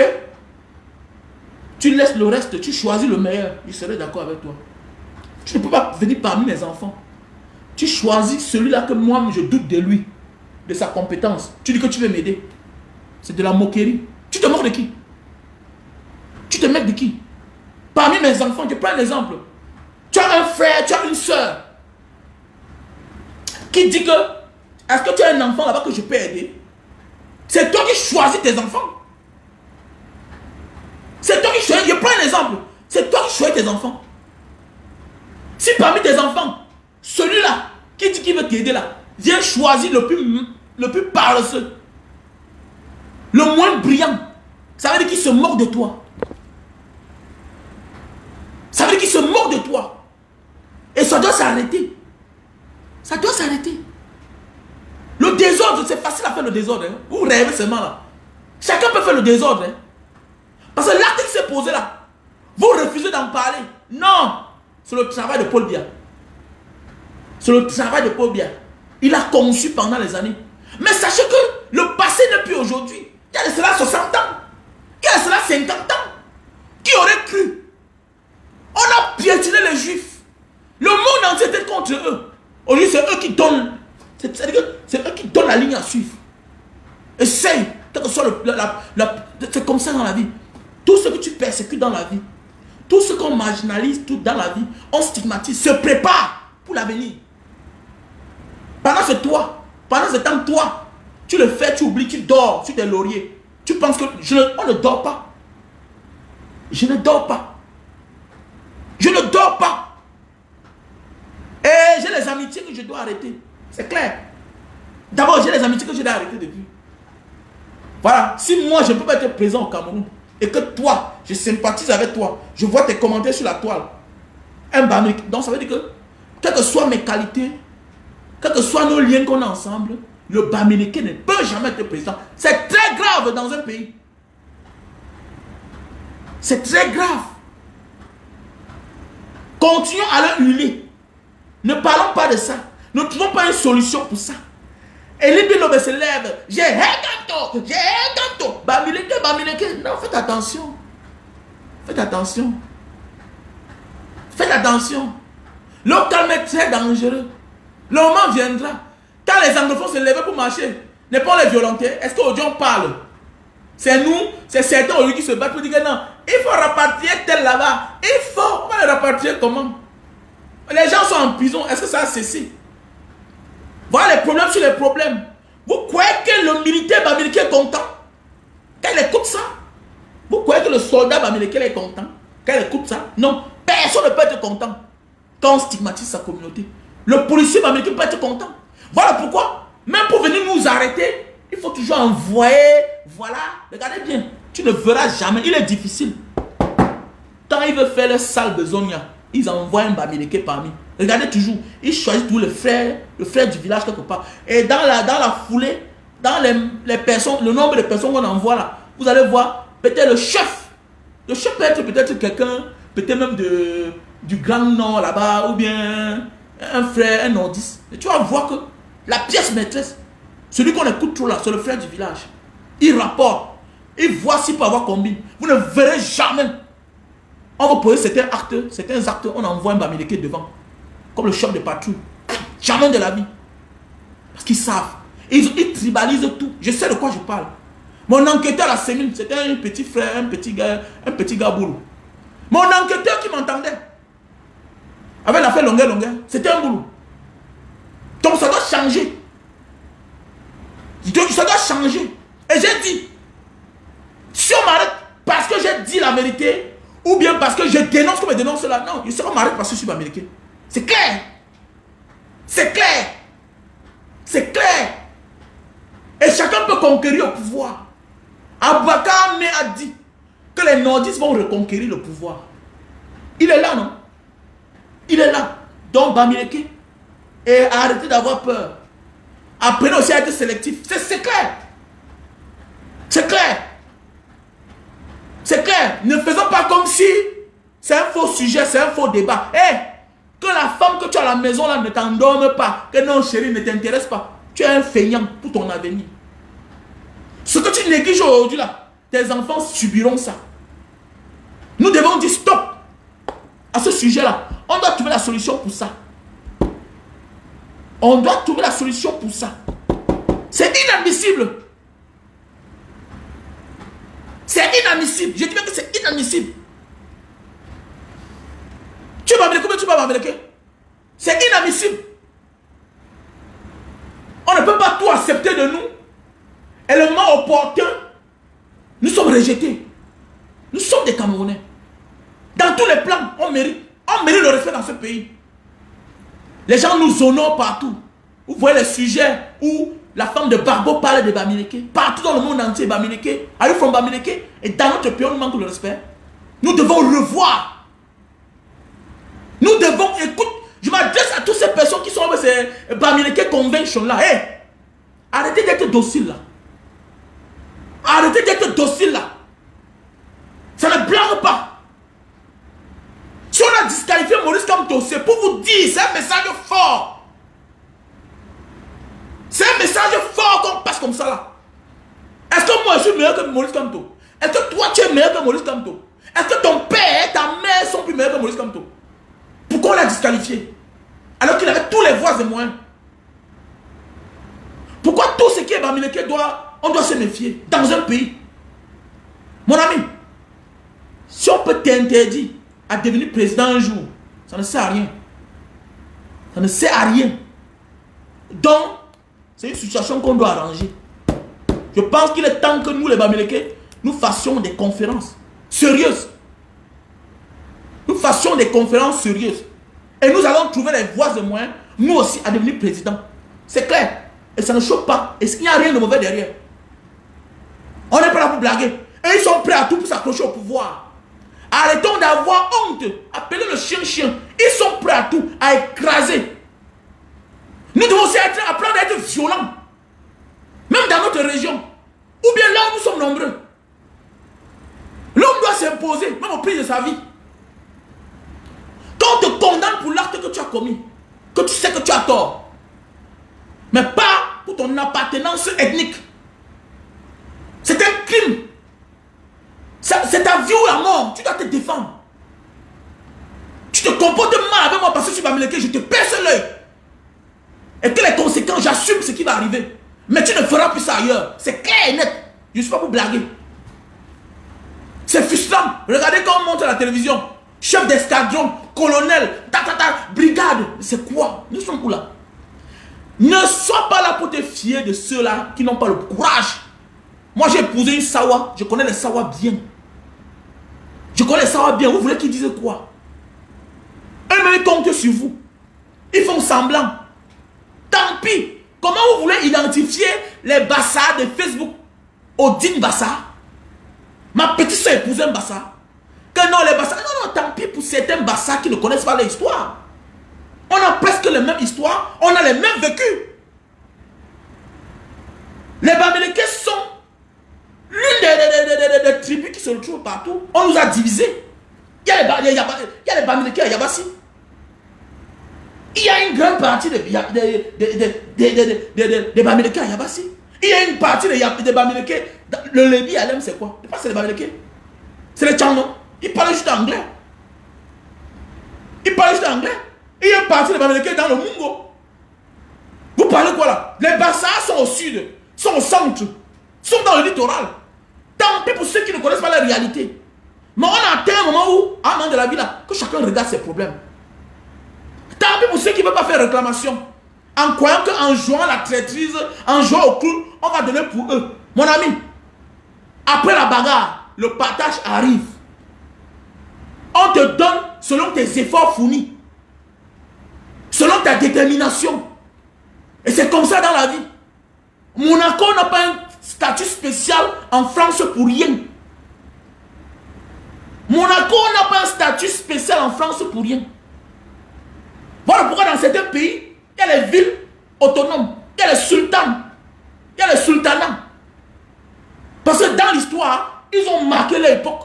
tu laisses le reste, tu choisis le meilleur. Je serais d'accord avec toi. Tu ne peux pas venir parmi mes enfants. Tu choisis celui-là que moi, je doute de lui, de sa compétence. Tu dis que tu veux m'aider. C'est de la moquerie. Tu te moques de qui? Tu te moques de qui? Parmi mes enfants, je prends un exemple. Tu as un frère, tu as une soeur qui dit que est-ce que tu as un enfant là-bas que je peux aider? C'est toi qui choisis tes enfants. C'est toi qui choisis. Je prends un exemple. C'est toi qui choisis tes enfants. Si parmi tes enfants, celui-là qui dit qu'il veut t'aider là, vient choisir le plus paresseux, le moins brillant, ça veut dire qu'il se moque de toi. Ça veut dire qu'il se moque de toi. Et ça doit s'arrêter. Ça doit s'arrêter. Le désordre, c'est facile à faire le désordre. Hein. Vous rêvez seulement là. Chacun peut faire le désordre. Hein. Parce que l'acte qui s'est posé là, vous refusez d'en parler. Non. C'est le travail de Paul Biya. C'est le travail de Paul Biya. Il a conçu pendant les années. Mais sachez que le passé n'est plus aujourd'hui. Il y a de cela 60 ans. Il y a de cela 50 ans. Qui aurait cru? On a piétiné les Juifs. Le monde entier était contre eux. Aujourd'hui, c'est eux qui donnent. C'est eux qui donnent la ligne à suivre. Essaye. Quel que soit c'est comme ça dans la vie. Tout ce que tu persécutes dans la vie, tout ce qu'on marginalise tout dans la vie, on stigmatise, se prépare pour l'avenir. Pendant ce temps, toi, tu le fais, tu oublies, tu dors sur des lauriers. Tu penses que on ne dort pas. Je ne dors pas. Je ne dors pas. Et j'ai les amitiés que je dois arrêter. C'est clair. D'abord, j'ai les amitiés que je dois arrêter depuis. Voilà. Si moi, je ne peux pas être présent au Cameroun, et que toi, je sympathise avec toi, je vois tes commentaires sur la toile, donc ça veut dire que, quelles que soient mes qualités, quels que soient nos liens qu'on a ensemble, le Bamileke ne peut jamais être président. C'est très grave dans un pays. C'est très grave. Continuons à le hurler. Ne parlons pas de ça. Ne trouvons pas une solution pour ça. Et l'Ibinobe se lève. J'ai un gâteau. J'ai un gâteau. Bamileke, Bamileke. Non, faites attention. Faites attention. Faites attention. Le calme est très dangereux. Le moment viendra. Quand les anglophones se lèvent pour marcher, ne pas les violenter. Est-ce qu'aujourd'hui on parle? C'est nous, c'est certains aujourd'hui qui se battent pour dire que non, il faut rapatrier tel là-bas. Il faut. On va les rapatrier comment? Les gens sont en prison. Est-ce que ça a cessé? Voilà les problèmes sur les problèmes. Vous croyez que le militaire bamileke est content quand il écoute ça? Vous croyez que le soldat bamileke est content quand il écoute ça? Non, personne ne peut être content quand on stigmatise sa communauté. Le policier bamileke peut être content. Voilà pourquoi, même pour venir nous arrêter, il faut toujours envoyer. Voilà, regardez bien, tu ne verras jamais, il est difficile. Quand il veut faire le sale besogne, ils envoient un bamileke parmi. Regardez toujours, ils choisissent tout le frère du village quelque part. Et dans la foulée, dans les personnes, le nombre de personnes qu'on envoie là, vous allez voir, peut-être le chef. Le chef peut être peut-être quelqu'un, peut-être même du Grand Nord là-bas, ou bien un frère, un nordiste. Et tu vas voir que la pièce maîtresse, celui qu'on écoute trop là, c'est le frère du village. Il rapporte, il voit s'il peut avoir combien. Vous ne verrez jamais. On va poser certains actes, on envoie un bamileke devant. Comme le chef de patrouille. Jamais de la vie. Parce qu'ils savent. Ils tribalisent tout. Je sais de quoi je parle. Mon enquêteur à Sémine, c'était un petit frère, un petit gars boulot. Mon enquêteur qui m'entendait. Avec l'affaire longueur, c'était un boulot. Donc ça doit changer. Ça doit changer. Et j'ai dit, si on m'arrête parce que j'ai dit la vérité, ou bien parce que je dénonce comme je dénonce cela, non, il sera m'arrête parce que je suis américain. C'est clair. C'est clair. C'est clair. Et chacun peut conquérir le pouvoir. Aboubacar a dit que les nordistes vont reconquérir le pouvoir. Il est là, non? Il est là. Donc, Bamileke. Et arrêtez d'avoir peur. Apprenez aussi à être sélectif. C'est clair. C'est clair. C'est clair. Ne faisons pas comme si c'est un faux sujet, c'est un faux débat. Que la femme que tu as à la maison là ne t'endorme pas. Que non, chérie, ne t'intéresse pas. Tu es un feignant pour ton avenir. Ce que tu négliges aujourd'hui là, tes enfants subiront ça. Nous devons dire stop à ce sujet-là. On doit trouver la solution pour ça. On doit trouver la solution pour ça. C'est inadmissible. C'est inadmissible. Je dis même que c'est inadmissible. Tu vas m'américain, tu vas m'américain. C'est inadmissible. On ne peut pas tout accepter de nous. Et le moment opportun, nous sommes rejetés. Nous sommes des Camerounais. Dans tous les plans, on mérite le respect dans ce pays. Les gens nous honorent partout. Vous voyez les sujets où la femme de Barbeau parle de Bamileke. Partout dans le monde entier, Bamileke. Are you from Bamileke? Et dans notre pays, on nous manque le respect. Nous devons revoir. Nous devons, écoute, je m'adresse à toutes ces personnes qui sont avec ces Bamileke Convention là. Arrêtez d'être docile là. Arrêtez d'être docile là. Ça ne blague pas. Si on a disqualifié Maurice Kamto, c'est pour vous dire, c'est un message fort. C'est un message fort qu'on passe comme ça là. Est-ce que moi je suis meilleur que Maurice Kamto? Est-ce que toi tu es meilleur que Maurice Kamto? Est-ce que ton père et ta mère sont plus meilleurs que Maurice Kamto? Pourquoi on l'a disqualifié? Alors qu'il avait tous les voies et moyens. Pourquoi tout ce qui est Bamileke on doit se méfier dans un pays? Mon ami, si on peut t'interdire à devenir président un jour, ça ne sert à rien. Ça ne sert à rien. Donc, c'est une situation qu'on doit arranger. Je pense qu'il est temps que nous, les Bamileke, nous fassions des conférences sérieuses. Nous fassions des conférences sérieuses. Et nous allons trouver les voies et moyens, nous aussi, à devenir président. C'est clair. Et ça ne choque pas. Et il n'y a rien de mauvais derrière. On n'est pas là pour blaguer. Et ils sont prêts à tout pour s'accrocher au pouvoir. Arrêtons d'avoir honte. Appelez le chien. Ils sont prêts à tout, à écraser. Nous devons aussi apprendre à être violents. Même dans notre région. Ou bien là où nous sommes nombreux. L'homme doit s'imposer, même au prix de sa vie. Quand on te condamne pour l'acte que tu as commis, que tu sais que tu as tort, mais pas pour ton appartenance ethnique. C'est un crime. C'est ta vie ou la mort. Tu dois te défendre. Tu te comportes mal avec moi parce que je suis Bamileke, je te perce l'œil. Et que les conséquences, j'assume ce qui va arriver. Mais tu ne feras plus ça ailleurs. C'est clair et net. Je ne suis pas pour blaguer. C'est frustrant. Regardez quand on monte à la télévision. Chef d'escadron, colonel, brigade. C'est quoi? Nous sommes où là? Ne sois pas là pour te fier de ceux-là qui n'ont pas le courage. Moi j'ai épousé une Sawa. Je connais les Sawa bien. Je connais les Sawa bien. Vous voulez qu'ils disent quoi? Eux-mêmes comptent sur vous. Ils font semblant. Tant pis. Comment vous voulez identifier les Bassards de Facebook? Odine Bassard. Ma petite soeur épousait un Bassard. Que non, les Bassards. Non, tant pis pour certains Bassards qui ne connaissent pas l'histoire. On a presque les mêmes histoires. On a les mêmes vécus. Les Bamileke sont l'une des tribus qui se retrouvent partout. On nous a divisés. Il y a les Bamileke à Yabassi. Il y a une grande partie de Bamileke à Yabassi. Il y a une partie de Bamileke. Le Lébi Alem, c'est quoi? Je pense que c'est les Bamileke. C'est les Tchano. Ils parlent juste anglais. Il y a une partie de Bamileke dans le Mungo. Vous parlez quoi là? Les Bassards sont au sud, sont au centre, sont dans le littoral. Tant pis pour ceux qui ne connaissent pas la réalité. Mais on a atteint un moment où, à un moment de la vie là, que chacun regarde ses problèmes. Tant pis pour ceux qui ne veulent pas faire réclamation. En croyant qu'en jouant la traîtrise, en jouant au clown, on va donner pour eux. Mon ami, après la bagarre, le partage arrive. On te donne selon tes efforts fournis. Selon ta détermination. Et c'est comme ça dans la vie. Monaco n'a pas un statut spécial en France pour rien. Monaco n'a pas un statut spécial en France pour rien. Voilà pourquoi dans certains pays, il y a les villes autonomes. il y a les sultans, il y a les sultanats. Parce que dans l'histoire, ils ont marqué l'époque.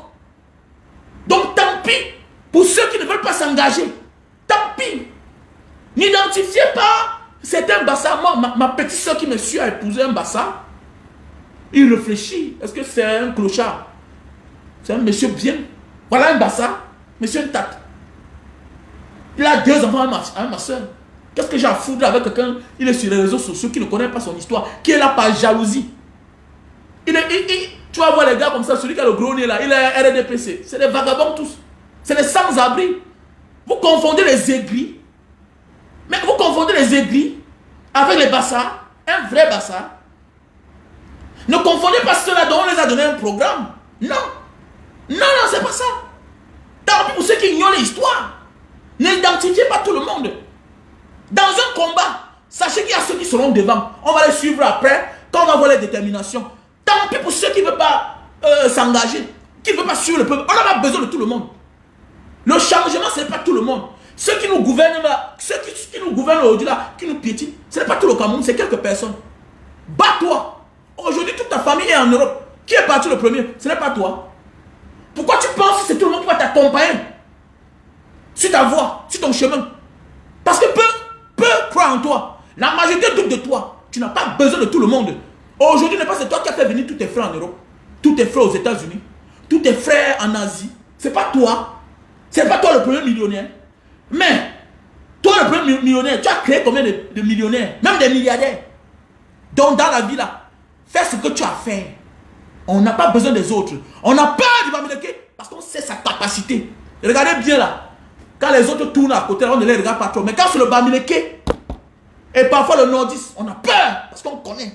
Donc tant pis pour ceux qui ne veulent pas s'engager. Tant pis. N'identifiez pas certains Bassa. Moi, ma petite soeur qui me suit a épousé un Bassa. Il réfléchit. Est-ce que c'est un clochard? C'est un monsieur bien. Voilà un Bassa. Monsieur Ntat. Il a 2 enfants avec ma soeur. Qu'est-ce que j'ai à foutre avec quelqu'un? Il est sur les réseaux sociaux qui ne connaît pas son histoire, qui est là par jalousie. Tu vas voir les gars comme ça, celui qui a le gros nez là, il est RDPC. C'est des vagabonds tous. C'est des sans-abri. Vous confondez les aigris. Mais vous confondez les aigris avec les Bassa, un vrai Bassa. Ne confondez pas ceux-là dont on les a donné un programme. Non. Non, non, c'est pas ça. Tant pis pour ceux qui ignorent l'histoire. N'identifiez pas tout le monde. Dans un combat, sachez qu'il y a ceux qui seront devant. On va les suivre après, quand on va voir les déterminations. Tant pis pour ceux qui ne veulent pas s'engager, qui ne veulent pas suivre le peuple. On n'a pas besoin de tout le monde. Le changement, ce n'est pas tout le monde. Ceux qui nous gouvernent là, ceux qui nous gouvernent aujourd'hui là, qui nous piétinent, ce n'est pas tout le Cameroun, c'est quelques personnes. Bats-toi. Aujourd'hui, toute ta famille est en Europe. Qui est parti le premier? Ce n'est pas toi. Pourquoi tu penses que c'est tout le monde qui va t'accompagner sur ta voie, sur ton chemin? Parce que peu croient en toi. La majorité doute de toi. Tu n'as pas besoin de tout le monde. Aujourd'hui, ce n'est pas c'est toi qui as fait venir tous tes frères en Europe, tous tes frères aux États-Unis, tous tes frères en Asie. Ce n'est pas toi. Ce n'est pas toi le premier millionnaire. Mais, toi le premier millionnaire, tu as créé combien de millionnaires, même des milliardaires. Donc dans la vie là, fais ce que tu as fait. On n'a pas besoin des autres. On a peur du Bamileke parce qu'on sait sa capacité. Regardez bien là. Quand les autres tournent à côté, on ne les regarde pas trop. Mais quand c'est le Bamileke et parfois le nordiste, on a peur parce qu'on connaît.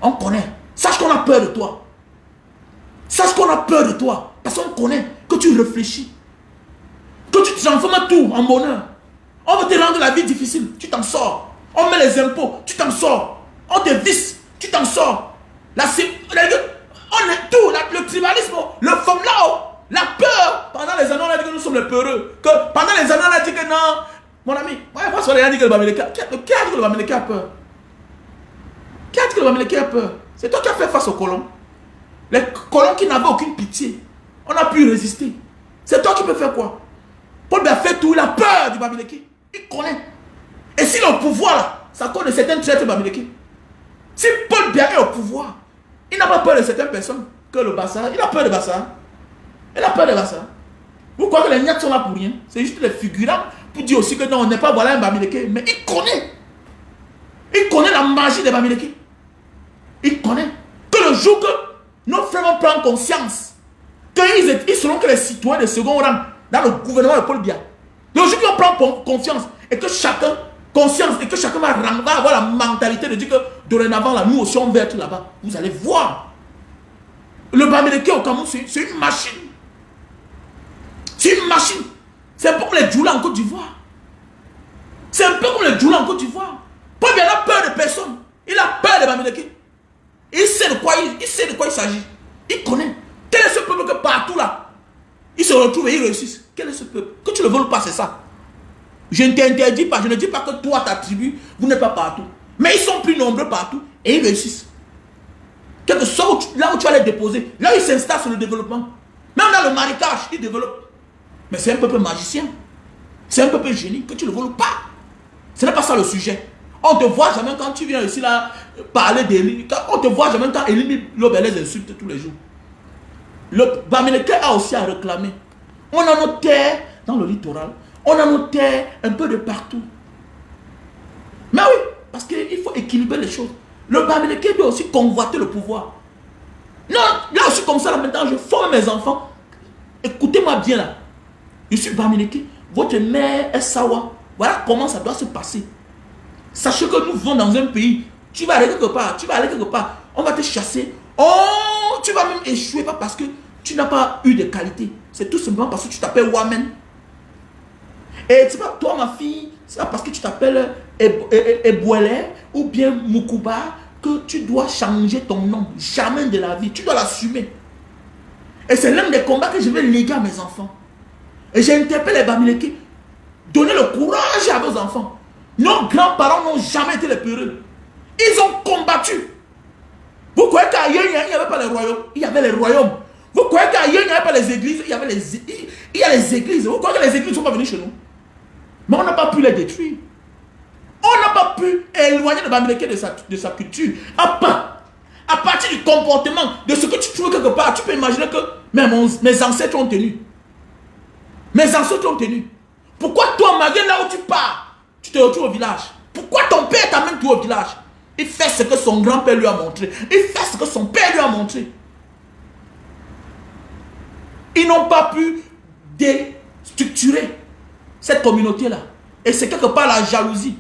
On connaît. Sache qu'on a peur de toi. Sache qu'on a peur de toi. Parce qu'on connaît que tu réfléchis. Que tu transformes tout en bonheur. On veut te rendre la vie difficile. Tu t'en sors. On met les impôts. Tu t'en sors. On te visse. Tu t'en sors. On est tout. Le tribalisme. Le là-haut. La peur. Pendant les années, on a dit que nous sommes les peureux. Que pendant les années, on a dit que non. Mon ami, moi, je a dit que le Bamileke. Qui a dit que le Bamileke a peur? Qui a dit que le Bamileke a peur? C'est toi qui as fait face aux colons. Les colons qui n'avaient aucune pitié. On a pu résister. C'est toi qui peux faire quoi? Paul Biya fait tout, il a peur du Bamileke. Il connaît. Et s'il est au pouvoir, là, ça connaît certains traîtres Bamileke. Si Paul Biya est au pouvoir, il n'a pas peur de certaines personnes que le Bassa. Il a peur de Bassa. Il a peur de Bassa. Vous croyez que les Niaks sont là pour rien? C'est juste les figurants pour dire aussi que non, on n'est pas voilà un Bamileke. Mais il connaît. Il connaît la magie des Bamileke. Il connaît. Que le jour que nos frères vont prendre conscience qu'ils seront que les citoyens de second rang dans le gouvernement de Paul Biya. Le jour qu'ils vont prendre confiance et que chacun va avoir la mentalité de dire que dorénavant là, nous aussi on va être là-bas. Vous allez voir. Le Bamileke au Cameroun, c'est une machine. C'est une machine. C'est un peu comme les Djoula en Côte d'Ivoire. C'est un peu comme les Djoula en Côte d'Ivoire. Paul Biya a peur de personne. Il a peur de Bamileke. Il sait de quoi il s'agit. Il connaît. Quel est ce peuple que partout là, ils se retrouvent et ils réussissent? Quel est ce peuple? Que tu le veux pas, c'est ça. Je ne t'interdis pas, je ne dis pas que toi, ta tribu, vous n'êtes pas partout. Mais ils sont plus nombreux partout et ils réussissent. Quelque chose là où tu vas les déposer, là ils s'installent sur le développement. Même dans le marécage, ils développent. Mais c'est un peuple magicien. C'est un peuple génie, que tu ne le veux pas. Ce n'est pas ça le sujet. On ne te voit jamais quand tu viens ici là parler d'Élie. On ne te voit jamais quand Élie Lobé les insulte tous les jours. Le Bamileke a aussi à réclamer. On a nos terres dans le littoral. On a nos terres un peu de partout. Mais oui, parce qu'il faut équilibrer les choses. Le Bamileke doit aussi convoiter le pouvoir. Non, là aussi comme ça, là maintenant, je forme mes enfants. Écoutez-moi bien là. Je suis Bamileke. Votre mère est Sawa. Voilà comment ça doit se passer. Sachez que nous vivons dans un pays. Tu vas aller quelque part. On va te chasser. Oh, tu vas même échouer, pas parce que tu n'as pas eu de qualité. C'est tout simplement parce que tu t'appelles Wamen. Et c'est pas toi, ma fille, c'est pas parce que tu t'appelles Ebouele ou bien Mukuba que tu dois changer ton nom. Jamais de la vie. Tu dois l'assumer. Et c'est l'un des combats que je vais léguer à mes enfants. Et j'interpelle les Bamileke. Donnez le courage à vos enfants. Nos grands-parents n'ont jamais été les peureux. Ils ont combattu. Vous croyez qu'ailleurs, il n'y avait pas les royaumes? Il y avait les royaumes. Vous croyez qu'ailleurs, il n'y avait pas les églises? Il y a les églises. Vous croyez que les églises ne sont pas venues chez nous? Mais on n'a pas pu les détruire. On n'a pas pu éloigner le Bamileke de sa culture. À partir du comportement, de ce que tu trouves quelque part, tu peux imaginer que mes ancêtres ont tenu. Mes ancêtres ont tenu. Pourquoi toi, malgré là où tu pars, tu te retrouves au village? Pourquoi ton père t'amène tout au village? Il fait ce que son grand-père lui a montré. Il fait ce que son père lui a montré. Ils n'ont pas pu déstructurer cette communauté-là. Et c'est quelque part la jalousie.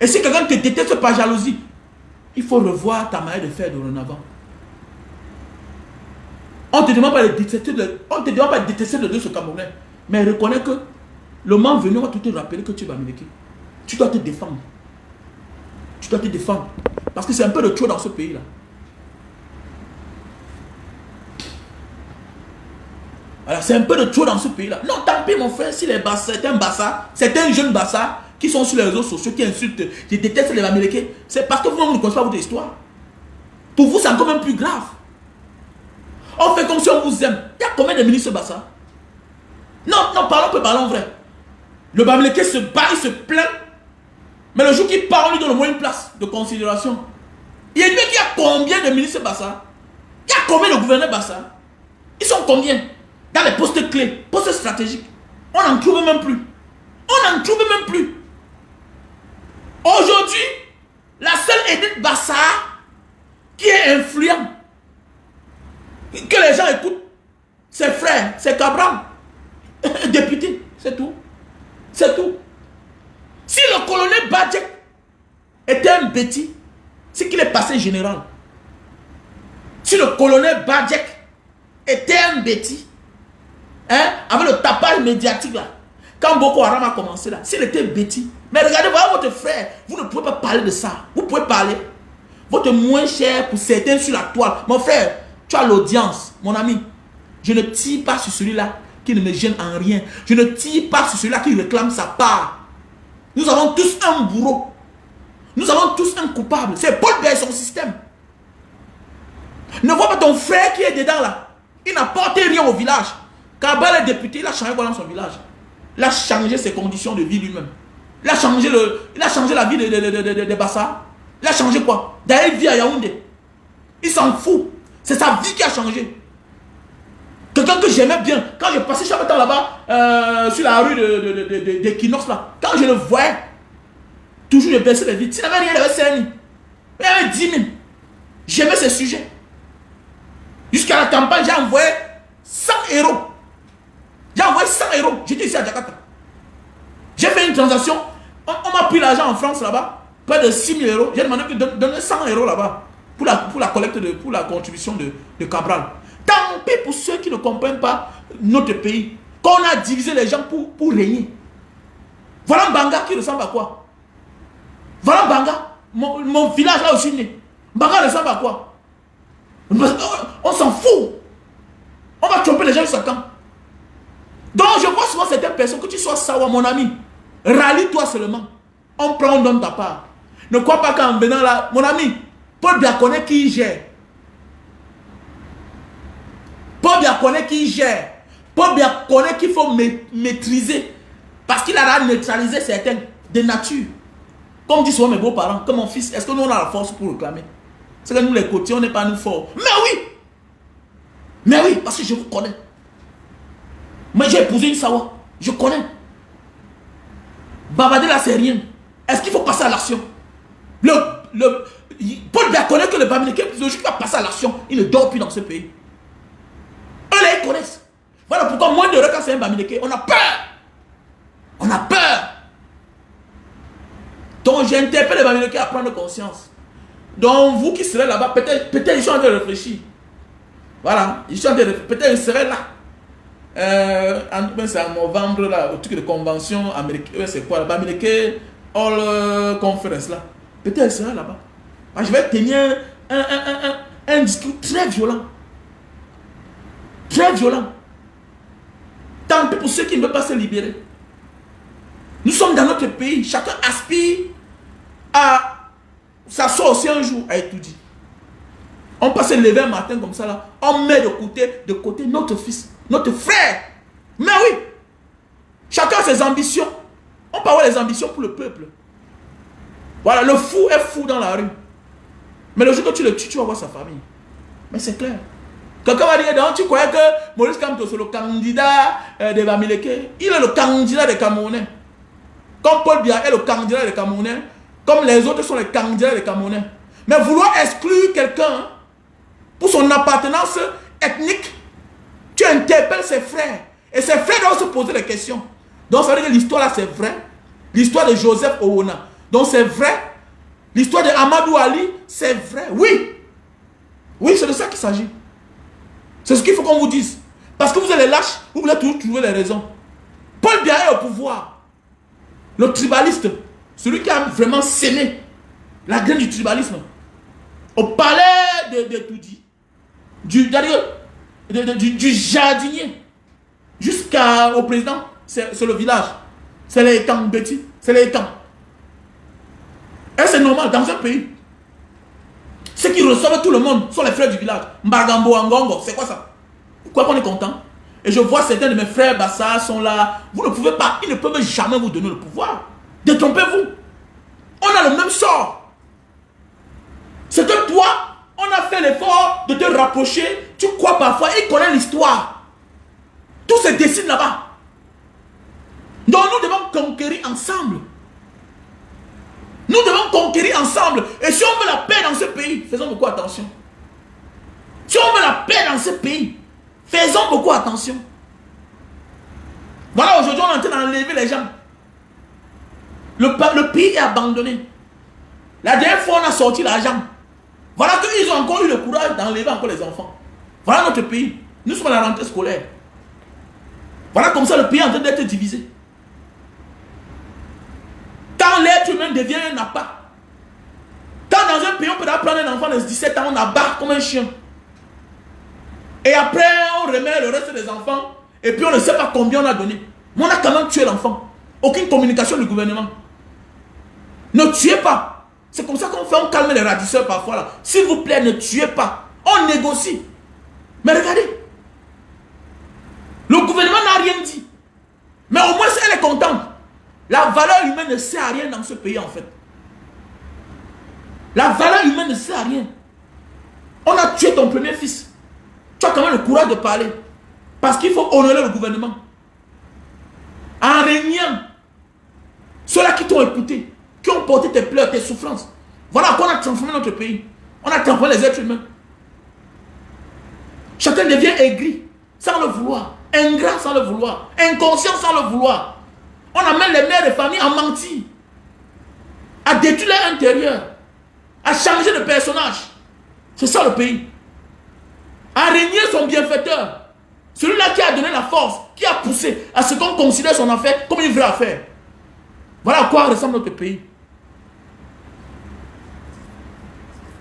Et si quelqu'un te déteste par jalousie, il faut revoir ta manière de faire dorénavant. On ne te demande pas de détester le Dieu ce Camerounais. Mais reconnais que le moment venu, on va te rappeler que tu vas Bamileke. Tu dois te défendre. Tu dois te défendre. Parce que c'est un peu de trop dans ce pays-là. Voilà, c'est un peu de trop dans ce pays-là. Non, tant pis mon frère, si certains jeunes bassards qui sont sur les réseaux sociaux, qui insultent, qui détestent les Bamileke, c'est parce que vous ne connaissez pas votre histoire. Pour vous, c'est encore même plus grave. On fait comme si on vous aime. Il y a combien de ministres bassards? Non, parlons vrai. Le Bamileke se bat, il se plaint. Mais le jour qu'il part, on lui donne au moins une place de considération. Il y a combien de ministres bassards? Il y a combien de gouverneurs bassards? Ils sont combien? Dans les postes clés, postes stratégiques. On n'en trouve même plus. Aujourd'hui, la seule Edith Bassard qui est influent, que les gens écoutent, ses frères, c'est Cabral, député, c'est tout. C'est tout. Si le colonel Badjek était un bêtis, c'est qu'il est passé général. Si le colonel Badjek était un bêtis, avec le tapage médiatique là, quand Boko Haram a commencé là, s'il était bêtis, mais regardez, voilà votre frère, vous ne pouvez pas parler de ça. Vous pouvez parler. Votre moins cher pour certains sur la toile. Mon frère, tu as l'audience, mon ami. Je ne tire pas sur celui-là qui ne me gêne en rien. Je ne tire pas sur celui-là qui réclame sa part. Nous avons tous un bourreau. Nous avons tous un coupable. C'est Paul Biya et son système. Ne vois pas ton frère qui est dedans là. Il n'a porté rien au village. Kabal est député, il a changé quoi dans son village? Il a changé ses conditions de vie lui-même. Il a changé la vie de Bassa. Il a changé quoi? D'ailleurs, il vit à Yaoundé. Il s'en fout. C'est sa vie qui a changé. Quelqu'un que j'aimais bien. Quand je passais chaque temps là-bas, sur la rue d'Equinox là, quand je le voyais, toujours je baissais les vitres. S'il n'avait rien, il avait 5 000. Il avait 10 000. J'aimais ces sujets. Jusqu'à la campagne, j'ai envoyé 100 euros. J'ai envoyé 100 euros. J'étais ici à Jakarta. J'ai fait une transaction. On m'a pris l'argent en France là-bas. Près de 6 000 euros. J'ai demandé de donner 100 euros là-bas. Pour la collecte, pour la contribution de Cabral. Tant pis pour ceux qui ne comprennent pas notre pays. Qu'on a divisé les gens pour régner. Voilà Mbanga qui ressemble à quoi? Voilà Mbanga. Mon village là aussi né. Mbanga ressemble à quoi? On s'en fout. On va tromper les gens jusqu'à quand? Donc je vois souvent certaines personnes, que tu sois sawa mon ami, rallie-toi seulement. On prend, on donne ta part. Ne crois pas qu'en venant là, mon ami, Paul Biya connaît qui gère. Paul Biya connaît qui gère. Paul Biya connaît qu'il faut maîtriser. Parce qu'il a neutralisé certains de nature. Comme disent souvent mes beaux-parents, que mon fils, est-ce que nous on a la force pour réclamer? C'est que nous les côtiers, on n'est pas nous forts. Mais oui, parce que je vous connais. Moi j'ai épousé une sawa. Je connais. Babader là c'est rien. Est-ce qu'il faut passer à l'action? Paul Biya connaît que le Bamileke, le jour qu'il va passer à l'action, il ne dort plus dans ce pays. Eux là ils connaissent. Voilà pourquoi moins de quand c'est un Bamileke, on a peur. On a peur. Donc j'interpelle les Bamileke à prendre conscience. Donc vous qui serez là-bas, peut-être ils sont en train de réfléchir. Voilà, ils sont en train de réfléchir. Peut-être ils seraient là. C'est en novembre là, au truc de convention américaine, c'est quoi là, Bamileke All Conference là. Peut-être c'est là-bas. Je vais tenir un discours très violent. Très violent. Tant pis pour ceux qui ne veulent pas se libérer. Nous sommes dans notre pays, chacun aspire à ça sort aussi un jour à Etoudi. On passe le lever un matin comme ça là, on met de côté notre fils, notre frère. Mais oui, chacun a ses ambitions. On peut avoir les ambitions pour le peuple. Voilà, le fou est fou dans la rue. Mais le jour que tu le tues, tu vas voir sa famille. Mais c'est clair. Quelqu'un va dire, donc, tu croyais que Maurice Kamto c'est le candidat de Bamileke? Il est le candidat des Camerounais. Comme Paul Biya est le candidat des Camerounais, comme les autres sont les candidats des Camerounais. Mais vouloir exclure quelqu'un pour son appartenance ethnique, tu interpelles ses frères. Et ses frères doivent se poser des questions. Donc ça veut dire que l'histoire là c'est vrai. L'histoire de Joseph Owona, donc c'est vrai. L'histoire de Amadou Ali, c'est vrai. Oui. Oui, c'est de ça qu'il s'agit. C'est ce qu'il faut qu'on vous dise. Parce que vous êtes les lâches, vous voulez toujours trouver les raisons. Paul Biya est au pouvoir. Le tribaliste, celui qui a vraiment sémé la graine du tribalisme. Au palais de Toudi, du jardinier jusqu'au président, c'est le village. C'est les étangs, Betty. C'est les étangs. Et c'est normal, dans un pays. Ceux qui reçoivent tout le monde sont les frères du village. Mbagambo, Angongo, c'est quoi ça? Pourquoi qu'on est content? Et je vois certains de mes frères Bassa sont là. Vous ne pouvez pas, ils ne peuvent jamais vous donner le pouvoir. Détrompez-vous. On a le même sort. C'est que toi, on a fait l'effort de te rapprocher. Tu crois parfois, ils connaissent l'histoire. Tout se décide là-bas. Donc nous devons conquérir ensemble. Nous devons conquérir ensemble. Et si on veut la paix dans ce pays, faisons beaucoup attention. Si on veut la paix dans ce pays, faisons beaucoup attention. Voilà, aujourd'hui on est en train d'enlever les gens. Le pays est abandonné. La dernière fois on a sorti l'argent. Voilà qu'ils ont encore eu le courage d'enlever encore les enfants. Voilà notre pays. Nous sommes à la rentrée scolaire. Voilà comme ça le pays est en train d'être divisé. Quand l'être humain devient un appât. Quand dans un pays on peut prendre un enfant de 17 ans, on abat comme un chien. Et après on remet le reste des enfants. Et puis on ne sait pas combien on a donné. Mais on a quand même tué l'enfant. Aucune communication du gouvernement. Ne tuez pas. C'est comme ça qu'on fait, on calme les radisseurs parfois. S'il vous plaît, ne tuez pas. On négocie. Mais regardez. Le gouvernement n'a rien dit. Mais au moins elle est contente. La valeur humaine ne sert à rien dans ce pays en fait. La valeur humaine ne sert à rien. On a tué ton premier fils. Tu as quand même le courage de parler. Parce qu'il faut honorer le gouvernement. En régnant ceux-là qui t'ont écouté, qui ont porté tes pleurs, tes souffrances. Voilà qu'on a transformé notre pays. On a transformé les êtres humains. Chacun devient aigri sans le vouloir. Ingrat sans le vouloir. Inconscient sans le vouloir. On amène les mères de famille à mentir. À détruire leur intérieur. À changer de personnage. C'est ça le pays. À régner son bienfaiteur. Celui-là qui a donné la force, qui a poussé à ce qu'on considère son affaire comme une vraie affaire. Voilà à quoi ressemble notre pays.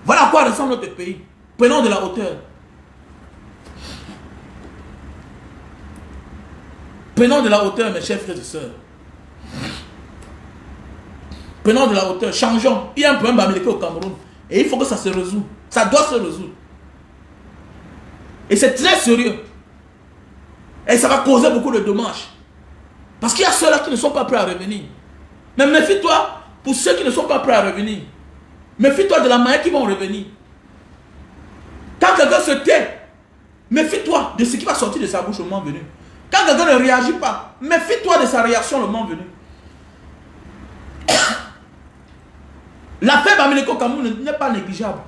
Voilà à quoi ressemble notre pays. Prenons de la hauteur. Prenons de la hauteur, mes chers frères et sœurs. Prenons de la hauteur, changeons. Il y a un problème Bamileke au Cameroun. Et il faut que ça se résout. Ça doit se résoudre. Et c'est très sérieux. Et ça va causer beaucoup de dommages. Parce qu'il y a ceux-là qui ne sont pas prêts à revenir. Mais méfie-toi pour ceux qui ne sont pas prêts à revenir. Méfie-toi de la manière qu'ils vont revenir. Quand quelqu'un se tait, méfie-toi de ce qui va sortir de sa bouche le moment venu. Quand quelqu'un ne réagit pas, méfie-toi de sa réaction le moment venu. L'affaire Bamileke au Cameroun n'est pas négligeable.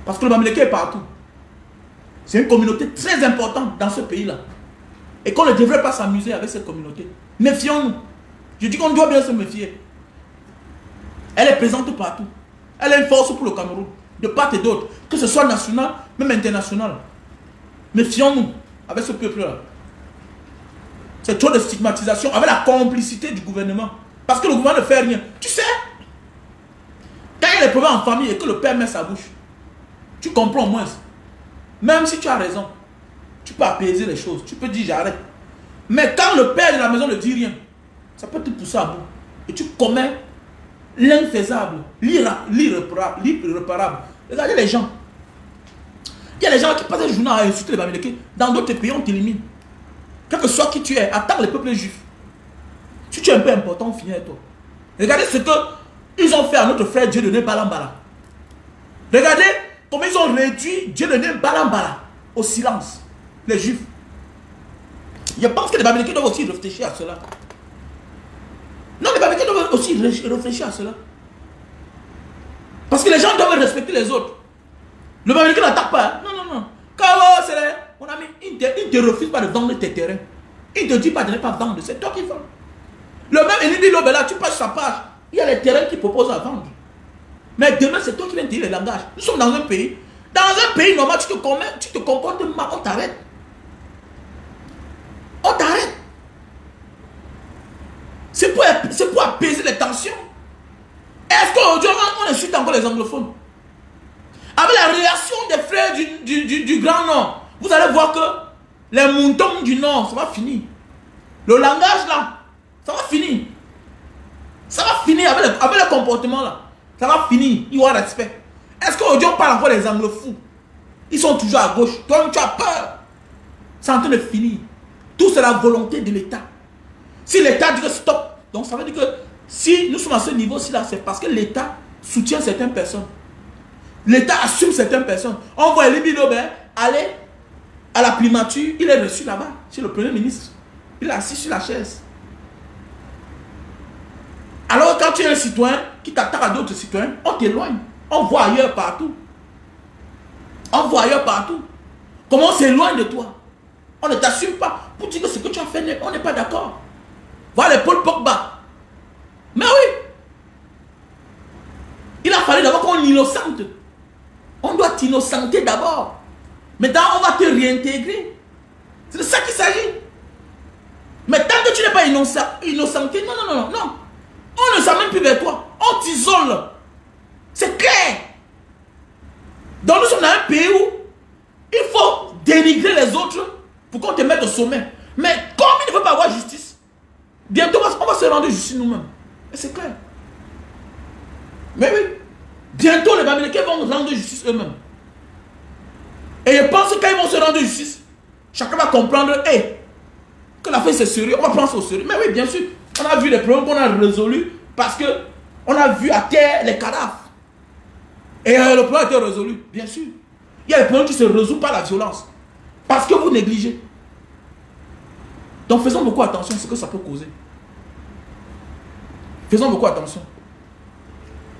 Parce que le Bamileke est partout. C'est une communauté très importante dans ce pays-là. Et qu'on ne devrait pas s'amuser avec cette communauté. Méfions-nous. Je dis qu'on doit bien se méfier. Elle est présente partout. Elle est une force pour le Cameroun. De part et d'autre. Que ce soit national, même international. Méfions-nous avec ce peuple-là. C'est trop de stigmatisation avec la complicité du gouvernement. Parce que le gouvernement ne fait rien. Tu sais, quand il y a des problèmes en famille et que le père met sa bouche, tu comprends au moins. Même si tu as raison, tu peux apaiser les choses. Tu peux dire j'arrête. Mais quand le père de la maison ne dit rien, ça peut te pousser à bout. Et tu commets l'infaisable, l'irréparable. Regardez les gens. Il y a des gens qui passent une journée à insulter les Bamileke. Dans d'autres pays, on t'élimine. Quel que soit qui tu es, attaque le peuple juif. Si tu es un peu important, on finit avec toi. Regardez ce qu'ils ont fait à notre frère Dieudonné Balambala. Regardez comment ils ont réduit Dieudonné Balambala au silence. Les juifs. Je pense que les Bamileke doivent aussi réfléchir à cela. Non, les Bamileke doivent aussi réfléchir à cela. Parce que les gens doivent respecter les autres. Le Bamileke n'attaque pas. Non, non, non. Quand c'est mon ami, il ne te refuse pas de vendre tes terrains. Il ne te dit pas de ne pas vendre. C'est toi qui vends. Le même Elidi Lobela, tu passes sa page. Il y a les terrains qui proposent à vendre. Mais demain, c'est toi qui viens dire les langages. Nous sommes dans un pays. Dans un pays normal, tu te comportes mal, on t'arrête. On t'arrête. C'est pour apaiser les tensions. Est-ce qu'aujourd'hui, on insulte encore les anglophones? Avec la réaction des frères du Grand Nord, vous allez voir que les moutons du Nord, ça va finir. Le langage là, ça va finir. Ça va finir avec le comportement là. Ça va finir. Il y aura respect. Est-ce qu'aujourd'hui on parle encore des anglophones? Ils sont toujours à gauche. Toi, tu as peur. C'est en train de finir. Tout c'est la volonté de l'État. Si l'État dit que stop, donc ça veut dire que si nous sommes à ce niveau-ci là, c'est parce que l'État soutient certaines personnes. L'État assume certaines personnes. On voit Elie Bilobert aller à la primature. Il est reçu là-bas, chez le Premier ministre. Il est assis sur la chaise. Alors quand tu es un citoyen qui t'attaque à d'autres citoyens, on t'éloigne. On voit ailleurs partout. On voit ailleurs partout. Comment on s'éloigne de toi? On ne t'assume pas. Pour dire que ce que tu as fait, on n'est pas d'accord. Voilà les Paul Pogba. Mais oui. Il a fallu d'abord qu'on innocente. On doit t'innocenter d'abord. Maintenant, on va te réintégrer. C'est de ça qu'il s'agit. Mais tant que tu n'es pas innocenté, non. On ne s'amène plus vers toi. On t'isole. C'est clair. Donc nous sommes dans un pays où il faut dénigrer les autres pour qu'on te mette au sommet. Mais comme il ne veut pas avoir justice, bientôt on va se rendre justice nous-mêmes. Et c'est clair. Mais oui. Bientôt les Bamileke vont rendre justice eux-mêmes. Et je pense que quand ils vont se rendre justice, chacun va comprendre que la fin c'est sérieux, on va prendre ça au sérieux. Mais oui, bien sûr, on a vu les problèmes qu'on a résolus parce qu'on a vu à terre les cadavres. Et le problème a été résolu, bien sûr. Il y a des problèmes qui se résolvent par la violence. Parce que vous négligez. Donc faisons beaucoup attention à ce que ça peut causer. Faisons beaucoup attention.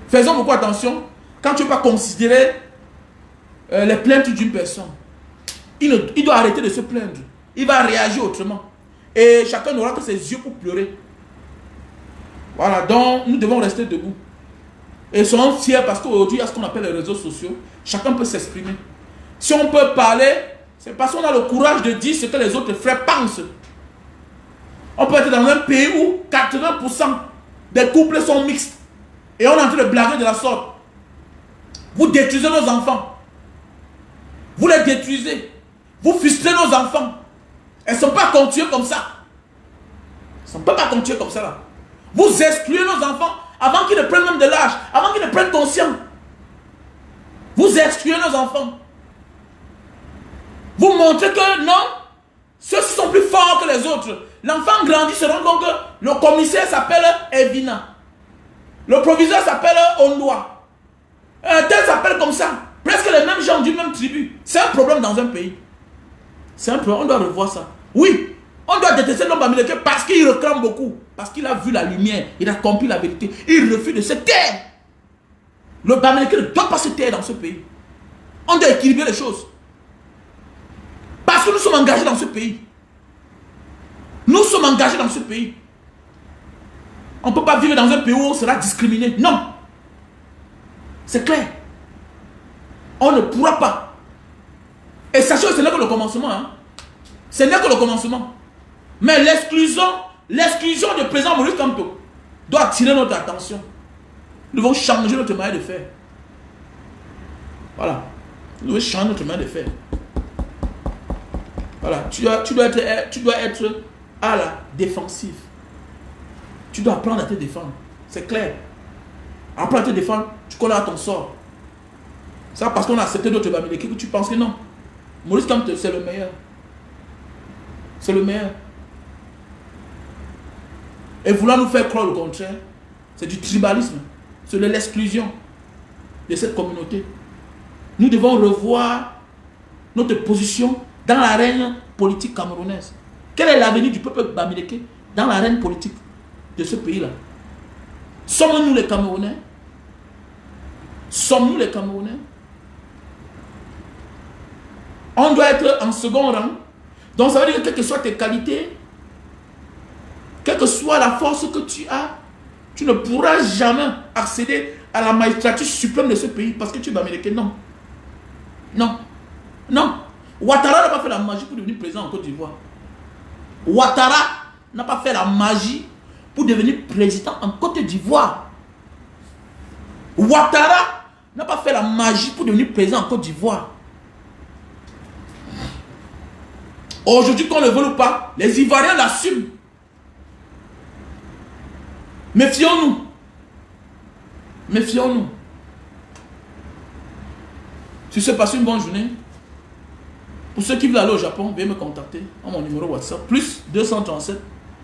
Faisons beaucoup attention quand tu ne veux pas considérer les plaintes d'une personne. Il doit arrêter de se plaindre. Il va réagir autrement. Et chacun n'aura que ses yeux pour pleurer. Voilà, donc nous devons rester debout. Et soyons fiers parce qu'aujourd'hui, il y a ce qu'on appelle les réseaux sociaux. Chacun peut s'exprimer. Si on peut parler, c'est parce qu'on a le courage de dire ce que les autres frères pensent. On peut être dans un pays où 80% des couples sont mixtes. Et on est en train de blaguer de la sorte. Vous détruisez nos enfants. Vous les détruisez. Vous frustrez nos enfants. Elles ne sont pas continuées comme ça. Elles ne sont pas continuées comme ça là. Vous excluez nos enfants avant qu'ils ne prennent même de l'âge, avant qu'ils ne prennent conscience. Vous excluez nos enfants. Vous montrez que non, ceux-ci sont plus forts que les autres. L'enfant grandit, se rend compte que le commissaire s'appelle Evina. Le proviseur s'appelle Ondoa. Un tel s'appelle comme ça. Presque les mêmes gens d'une même tribu. C'est un problème dans un pays. C'est un problème, on doit revoir ça. Oui, on doit détester l'homme Bamileke parce qu'il réclame beaucoup. Parce qu'il a vu la lumière, il a compris la vérité. Il refuse de se taire. Le Bamileke ne doit pas se taire dans ce pays. On doit équilibrer les choses. Parce que nous sommes engagés dans ce pays. Nous sommes engagés dans ce pays. On ne peut pas vivre dans un pays où on sera discriminé. Non. C'est clair. On ne pourra pas. Et sachez que ce n'est que le commencement. Hein. Ce n'est que le commencement. Mais l'exclusion du président Maurice Kamto doit attirer notre attention. Nous devons changer notre manière de faire. Voilà. Nous devons changer notre manière de faire. Voilà. Tu dois être à la défensive. Tu dois apprendre à te défendre. C'est clair. Après, te défendre, tu connais à ton sort. Ça, parce qu'on a accepté d'autres Bamileke que tu penses que non. Maurice Kamto, c'est le meilleur. C'est le meilleur. Et vouloir nous faire croire le contraire, c'est du tribalisme. C'est de l'exclusion de cette communauté. Nous devons revoir notre position dans l'arène politique camerounaise. Quel est l'avenir du peuple Bamileke dans l'arène politique de ce pays-là? Sommes-nous les Camerounais? Sommes-nous les Camerounais? On doit être en second rang. Donc ça veut dire que quelles que soient tes qualités, quelle que soit la force que tu as, tu ne pourras jamais accéder à la magistrature suprême de ce pays parce que tu es Bamileke. Non. Non. Non. Ouattara n'a pas fait la magie pour devenir président en Côte d'Ivoire. Ouattara n'a pas fait la magie pour devenir président en Côte d'Ivoire. Ouattara n'a pas fait la magie pour devenir président en Côte d'Ivoire. Aujourd'hui, qu'on le veut ou pas, les Ivoiriens l'assument. Méfions-nous. Méfions-nous. Si c'est passé une bonne journée, pour ceux qui veulent aller au Japon, veuillez me contacter à mon numéro WhatsApp, plus 237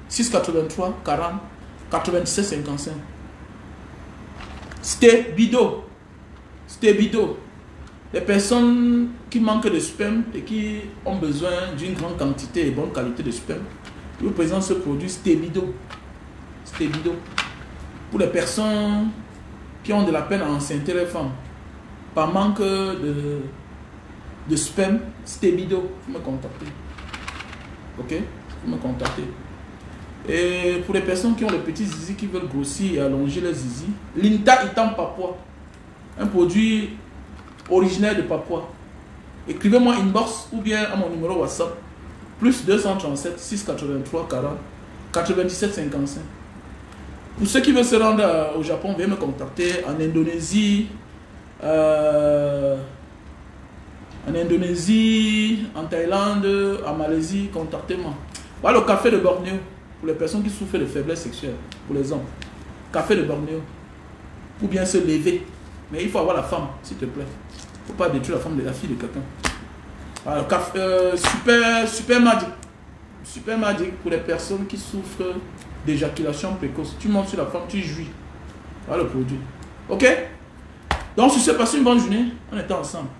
683 40 97 55. Stebido. Stebido. Les personnes qui manquent de sperme et qui ont besoin d'une grande quantité et bonne qualité de sperme, je vous présente ce produit Stebido. Stebido. Pour les personnes qui ont de la peine à enceintrer les femmes, par manque de sperme, Stebido, vous me contactez. Ok? Vous me contactez. Et pour les personnes qui ont les petits zizi qui veulent grossir et allonger les zizi, Linta Itam Papua, un produit originaire de Papua. Écrivez-moi inbox ou bien à mon numéro WhatsApp, plus 237 683 40 97 55. Pour ceux qui veulent se rendre au Japon, veuillez me contacter. En Indonésie, en Thaïlande, en Malaisie, contactez-moi. Voilà le café de Bornéo, pour les personnes qui souffrent de faiblesse sexuelle, pour les hommes. Café de Bornéo, pour bien se lever. Mais il faut avoir la femme, s'il te plaît. Il ne faut pas détruire la femme de la fille de quelqu'un. Alors, super magic. Super magic pour les personnes qui souffrent d'éjaculation précoce. Tu montes sur la femme, tu jouis. Voilà le produit. Ok? Donc, si c'est passé une bonne journée, on était ensemble.